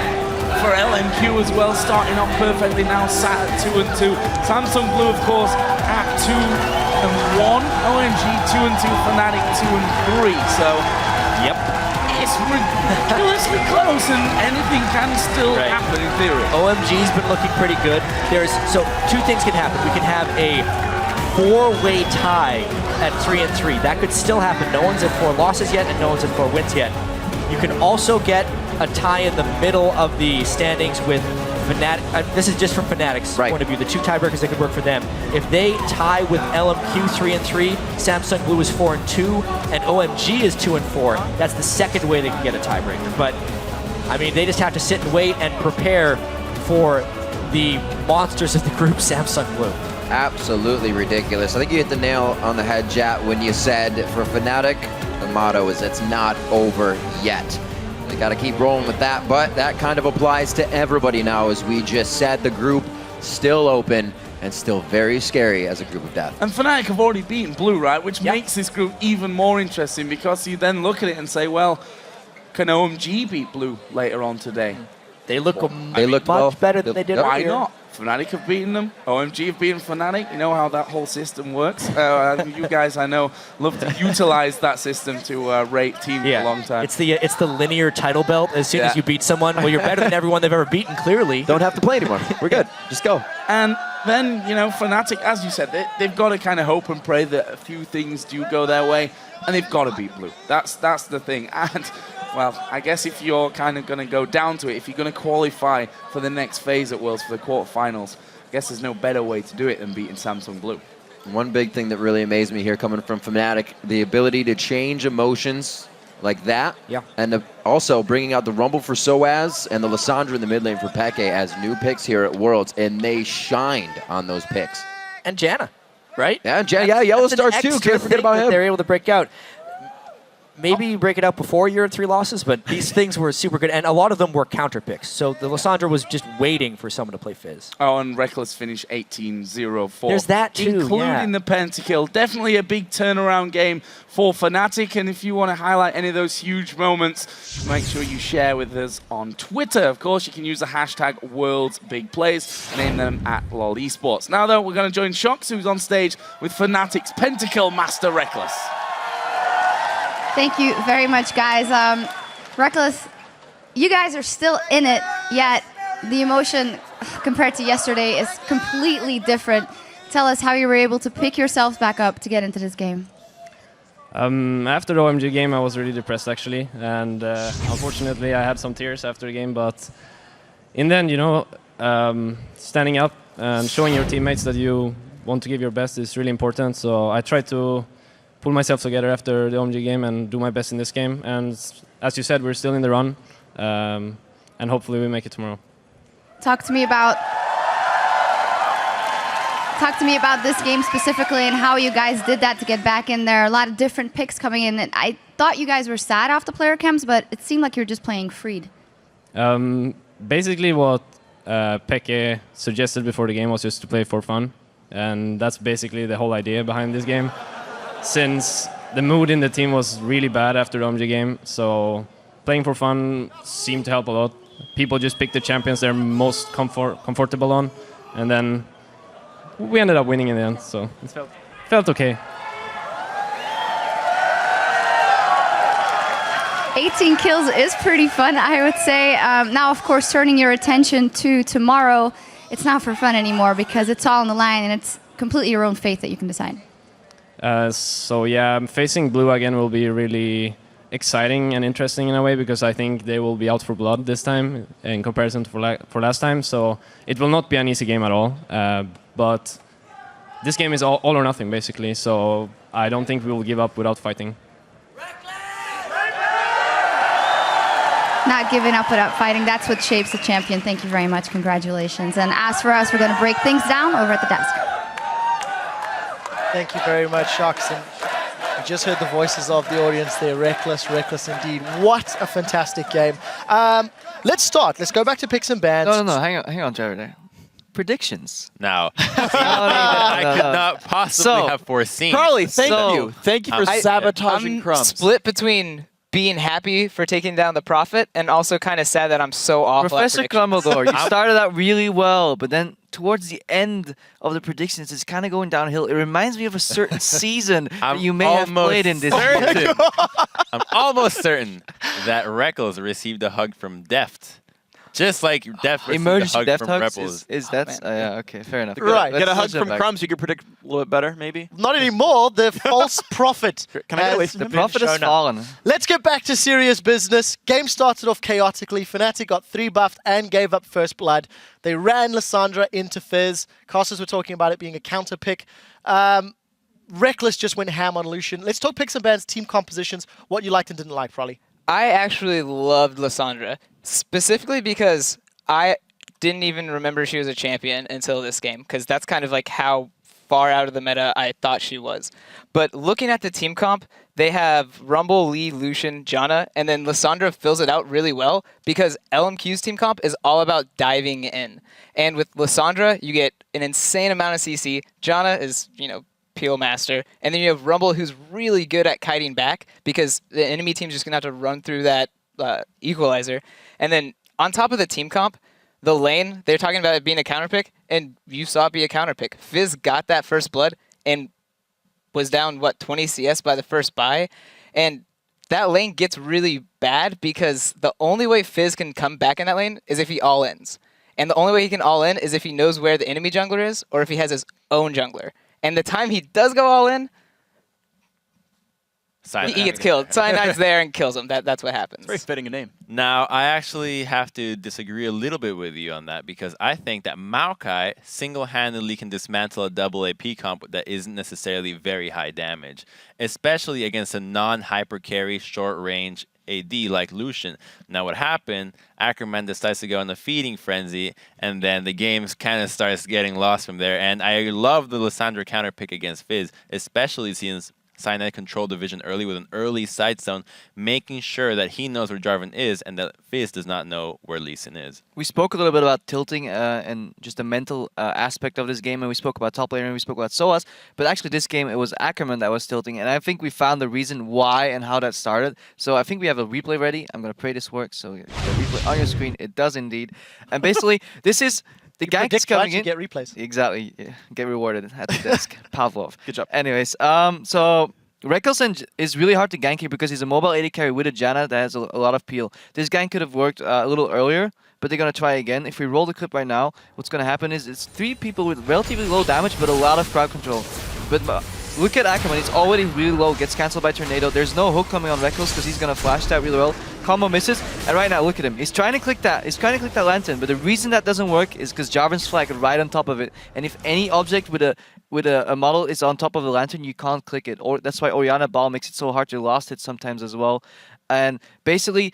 for LMQ as well, starting off perfectly now, sat at 2-2. Samsung Blue, of course, at 2-1. OMG 2-2, Fnatic 2-3. So, Yep. it's ridiculously close, and anything can still happen in theory. OMG's been looking pretty good. So two things can happen. We can have a four-way tie at 3-3. That could still happen. No one's at 4 losses yet, and no one's at 4 wins yet. You can also get a tie in the middle of the standings with Fnatic. This is just from Fnatic's point of view. The two tiebreakers that could work for them. If they tie with LMQ 3-3, Samsung Blue is 4-2, and OMG is 2-4. That's the second way they can get a tiebreaker. But I mean, they just have to sit and wait and prepare for the monsters of the group, Samsung Blue. Absolutely ridiculous. I think you hit the nail on the head, Jat, when you said for Fnatic, the motto is it's not over yet. They got to keep rolling with that, but that kind of applies to everybody now, as we just said. The group still open and still very scary as a group of death. And Fnatic have already beaten Blue, right? Which makes this group even more interesting, because you then look at it and say, well, can OMG beat Blue later on today? They look much better than they did Why earlier. not? Fnatic have beaten them. OMG have beaten Fnatic. You know how that whole system works. You guys, I know, love to utilize that system to rate teams for a long time. It's the linear title belt. As soon as you beat someone, well, you're better than everyone they've ever beaten, clearly. Don't have to play anymore. We're good. Just go. And then, you know, Fnatic, as you said, they've got to kind of hope and pray that a few things do go their way, and they've got to beat Blue. That's the thing. And well, I guess if you're kind of going to go down to it, if you're going to qualify for the next phase at Worlds, for the quarterfinals, I guess there's no better way to do it than beating Samsung Blue. One big thing that really amazed me here coming from Fnatic, the ability to change emotions like that. Yeah. And also bringing out the Rumble for sOAZ and the Lissandra in the mid lane for xPeke as new picks here at Worlds, and they shined on those picks. And Janna, right? Yeah, YellOwStaR too. Can't forget about him. They're able to break out. Maybe you break it out before you're at 3 losses, but these things were super good, and a lot of them were counter picks. So the Lissandra was just waiting for someone to play Fizz. Oh, and Rekkles finished 18-0-4. There's that too, including the pentakill. Definitely a big turnaround game for Fnatic, and if you want to highlight any of those huge moments, make sure you share with us on Twitter. Of course, you can use the hashtag WorldsBigPlays, name them at LOL Esports. Now, though, we're going to join Shox, who's on stage with Fnatic's pentakill master, Rekkles. Thank you very much, guys. Rekkles, you guys are still in it, yet the emotion compared to yesterday is completely different. Tell us how you were able to pick yourselves back up to get into this game. After the OMG game, I was really depressed, actually. And unfortunately, I had some tears after the game. But in the end, you know, standing up and showing your teammates that you want to give your best is really important. So I tried to pull myself together after the OMG game and do my best in this game. And as you said, we're still in the run, and hopefully we make it tomorrow. Talk to me about this game specifically and how you guys did that to get back in there. A lot of different picks coming in. And I thought you guys were sad off the player camps, but it seemed like you were just playing freed. Basically what xPeke suggested before the game was just to play for fun. And that's basically the whole idea behind this game. Since the mood in the team was really bad after the OMG game, so playing for fun seemed to help a lot. People just picked the champions they're most comfortable on, and then we ended up winning in the end, so it felt okay. 18 kills is pretty fun, I would say. Now, of course, turning your attention to tomorrow, it's not for fun anymore because it's all on the line and it's completely your own fate that you can decide. So yeah, facing blue again will be really exciting and interesting in a way because I think they will be out for blood this time in comparison to for last time. So it will not be an easy game at all. But this game is all or nothing basically. So I don't think we will give up without fighting. Not giving up without fighting. That's what shapes a champion. Thank you very much. Congratulations. And as for us, we're going to break things down over at the desk. Thank you very much, Shocks. And you just heard the voices of the audience there. Reckless indeed. What a fantastic game. Let's start. Let's go back to picks and bans. No. Hang on, Trevor. There. Predictions. Now, I could not possibly have foreseen. Carly, thank you. Thank you for sabotaging I'm crumbs. split between being happy for taking down the Prophet and also kind of sad that I'm so awful Professor at predictions. Crumbledore, you started out really well, but then towards the end of the predictions, it's kind of going downhill. It reminds me of a certain season that you may have played in this season. I'm almost certain that Rekkles received a hug from Deft. Just like Deft received Emergency a hug Deft from hugs Rebels. is that? Yeah, okay, fair enough. Right. Get a hug Let's from back. Crumbs, you could predict a little bit better, maybe. Not anymore. The false prophet. Can I get away has from The him? Prophet has shown up. fallen. Let's get back to serious business. Game started off chaotically. Fnatic got 3 buffed and gave up first blood. They ran Lissandra into Fizz. Casters were talking about it being a counter pick. Rekkles just went ham on Lucian. Let's talk picks and bans, team compositions, what you liked and didn't like, Probably. I actually loved Lissandra, specifically because I didn't even remember she was a champion until this game, because that's kind of like how far out of the meta I thought she was. But looking at the team comp, they have Rumble, Lee, Lucian, Janna, and then Lissandra fills it out really well because LMQ's team comp is all about diving in. And with Lissandra, you get an insane amount of CC. Janna is, peel master. And then you have Rumble, who's really good at kiting back because the enemy team's just going to have to run through that equalizer. And then on top of the team comp, the lane, they're talking about it being a counter pick, and you saw it be a counter pick. Fizz got that first blood and was down, 20 CS by the first buy. And that lane gets really bad because the only way Fizz can come back in that lane is if he all-ins. And the only way he can all-in is if he knows where the enemy jungler is or if he has his own jungler. And the time he does go all-in, he gets killed. Cyanide's there and kills him. That's what happens. It's very fitting a name. Now, I actually have to disagree a little bit with you on that because I think that Maokai single-handedly can dismantle a double AP comp that isn't necessarily very high damage, especially against a non-hyper carry short-range AD like Lucian. Now, what happened, Ackerman decides to go on a feeding frenzy, and then the game kind of starts getting lost from there. And I love the Lissandra counter pick against Fizz, especially since Cyanide controlled the vision early with an early side zone, making sure that he knows where Jarvan is and that Fizz does not know where Lee Sin is. We spoke a little bit about tilting and just the mental aspect of this game, and we spoke about top laner and we spoke about sOAZ, but actually this game it was Ackerman that was tilting, and I think we found the reason why and how that started. So I think we have a replay ready. I'm going to pray this works. So the replay on your screen, it does indeed. And basically, this is the gank is coming in. Get replays. Exactly. Yeah. Get rewarded at the desk. Pavlov. Good job. Anyways, so Rekkles is really hard to gank here because he's a mobile AD carry with a Janna that has a lot of peel. This gank could have worked a little earlier, but they're going to try again. If we roll the clip right now, what's going to happen is it's 3 people with relatively low damage but a lot of crowd control. But look at Ackerman, he's already really low, gets cancelled by Tornado. There's no hook coming on Rekkles because he's going to flash that really well. Combo misses, and right now, look at him. He's trying to click that. He's trying to click that lantern, but the reason that doesn't work is because Jarvan's flag is right on top of it. And if any object with a model is on top of the lantern, you can't click it. Or that's why Orianna Ball makes it so hard to last hit sometimes as well. And basically,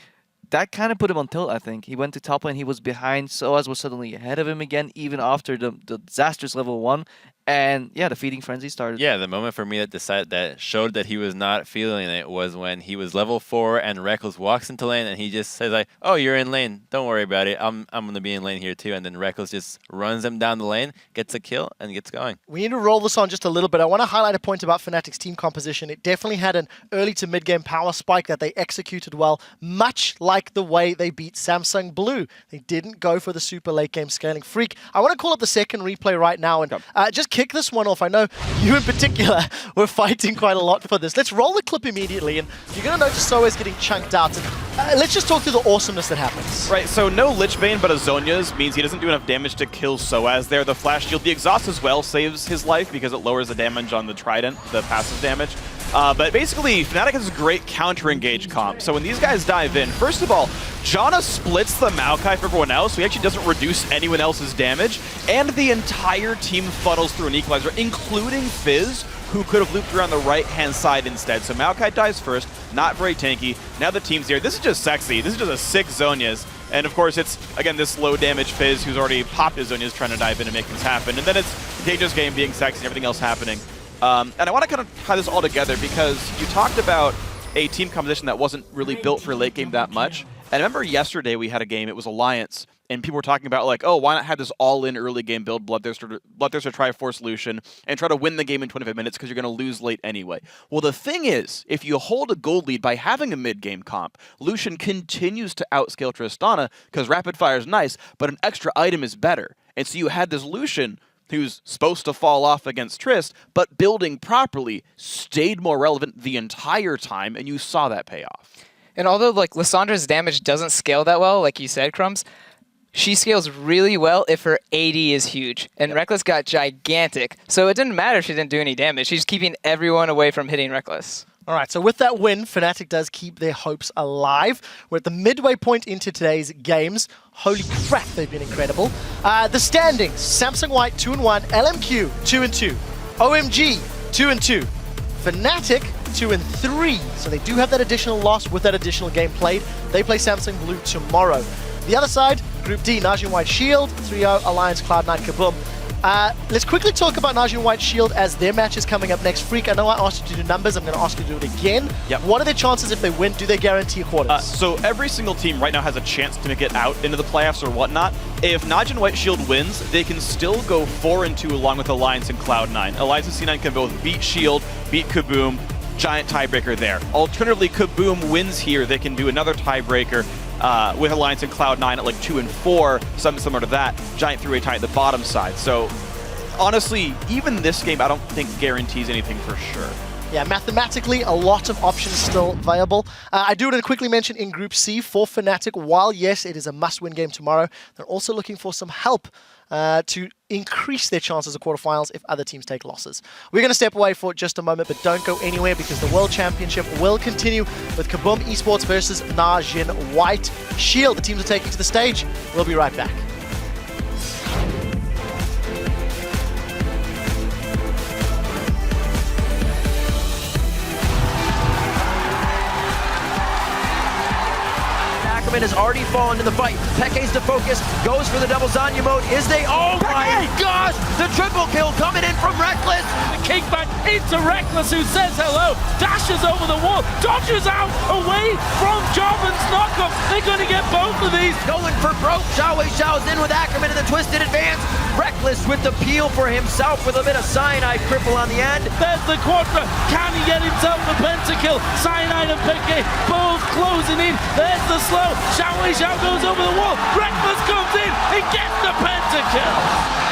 that kind of put him on tilt, I think. He went to top lane, he was behind, sOAZ was suddenly ahead of him again, even after the disastrous level 1. And yeah, the feeding frenzy started. Yeah, the moment for me that showed that he was not feeling it was when he was level 4 and Rekkles walks into lane and he just says like, "Oh, you're in lane. Don't worry about it. I'm gonna be in lane here too." And then Rekkles just runs him down the lane, gets a kill, and gets going. We need to roll this on just a little bit. I want to highlight a point about Fnatic's team composition. It definitely had an early to mid-game power spike that they executed well, much like the way they beat Samsung Blue. They didn't go for the super late-game scaling. Freak, I want to call up the second replay right now and just kick this one off, I know you in particular were fighting quite a lot for this. Let's roll the clip immediately, and you're going to notice sOAZ getting chunked out. And, let's just talk through the awesomeness that happens. Right, so no Lichbane, but a Zhonya's means he doesn't do enough damage to kill sOAZ there. The Flash Shield, the Exhaust as well saves his life because it lowers the damage on the Trident, the passive damage. But basically, Fnatic has a great counter-engage comp. So when these guys dive in, first of all, Janna splits the Maokai for everyone else, so he actually doesn't reduce anyone else's damage, and the entire team funnels through an equalizer, including Fizz, who could have looped around the right-hand side instead. So Maokai dies first, not very tanky. Now the team's here. This is just sexy. This is just a 6 Zhonya's. And of course, it's, again, this low-damage Fizz who's already popped his Zhonya's trying to dive in and make things happen. And then it's a dangerous game being sexy and everything else happening. And I want to kind of tie this all together because you talked about a team composition that wasn't really built for late game that much. And I remember yesterday we had a game, it was Alliance, and people were talking about like, oh, why not have this all-in early game build, Bloodthirster Triforce Lucian, and try to win the game in 25 minutes because you're going to lose late anyway. Well, the thing is, if you hold a gold lead by having a mid-game comp, Lucian continues to outscale Tristana because Rapid Fire is nice, but an extra item is better. And so you had this Lucian who's supposed to fall off against Trist, but building properly stayed more relevant the entire time, and you saw that pay off. And although like Lissandra's damage doesn't scale that well, like you said, Crumbs, she scales really well if her AD is huge. And Rekkles got gigantic, so it didn't matter if she didn't do any damage. She's keeping everyone away from hitting Rekkles. All right, so with that win, Fnatic does keep their hopes alive. We're at the midway point into today's games. Holy crap, they've been incredible. The standings, Samsung White 2-1, LMQ 2-2, OMG 2-2, Fnatic 2-3. So they do have that additional loss with that additional game played. They play Samsung Blue tomorrow. The other side, Group D, Najin-White-Shield, 3-0, Alliance, Cloud9, Kaboom. Let's quickly talk about Najin-White-Shield as their match is coming up next. Freak, I know I asked you to do numbers. I'm going to ask you to do it again. Yep. What are their chances if they win? Do they guarantee a quarters? So every single team right now has a chance to make it out into the playoffs or whatnot. If Najin-White-Shield wins, they can still go 4-2 along with Alliance and Cloud9. Alliance and C9 can both beat Shield, beat Kaboom, giant tiebreaker there. Alternatively, Kaboom wins here. They can do another tiebreaker with Alliance and Cloud9 at like 2 and 4, something similar to that. Giant three-way tie at the bottom side. So honestly, even this game, I don't think guarantees anything for sure. Yeah, mathematically, a lot of options still viable. I do want to quickly mention in Group C for Fnatic, while yes, it is a must-win game tomorrow, they're also looking for some help to increase their chances of quarterfinals if other teams take losses. We're going to step away for just a moment, but don't go anywhere because the World Championship will continue with Kaboom Esports versus Najin-White-Shield. The teams are taking to the stage. We'll be right back. Ackerman has already fallen to the fight. Peke's the focus, goes for the double Zanya mode. Is they, oh my gosh! The triple kill coming in from Rekkles! The kickback into Rekkles, who says hello, dashes over the wall, dodges out away from Jarvan's knockup. They're going to get both of these. Going for broke. XiaoWeiXiao's in with Ackerman in the twisted advance. Rekkles with the peel for himself with a bit of Cyanide cripple on the end. There's the Quadra. Can he get himself the pentakill? Cyanide and Peke both closing in. There's the slow. XiaoWeiXiao goes over the wall. Rekkles comes in. He gets the pentakill.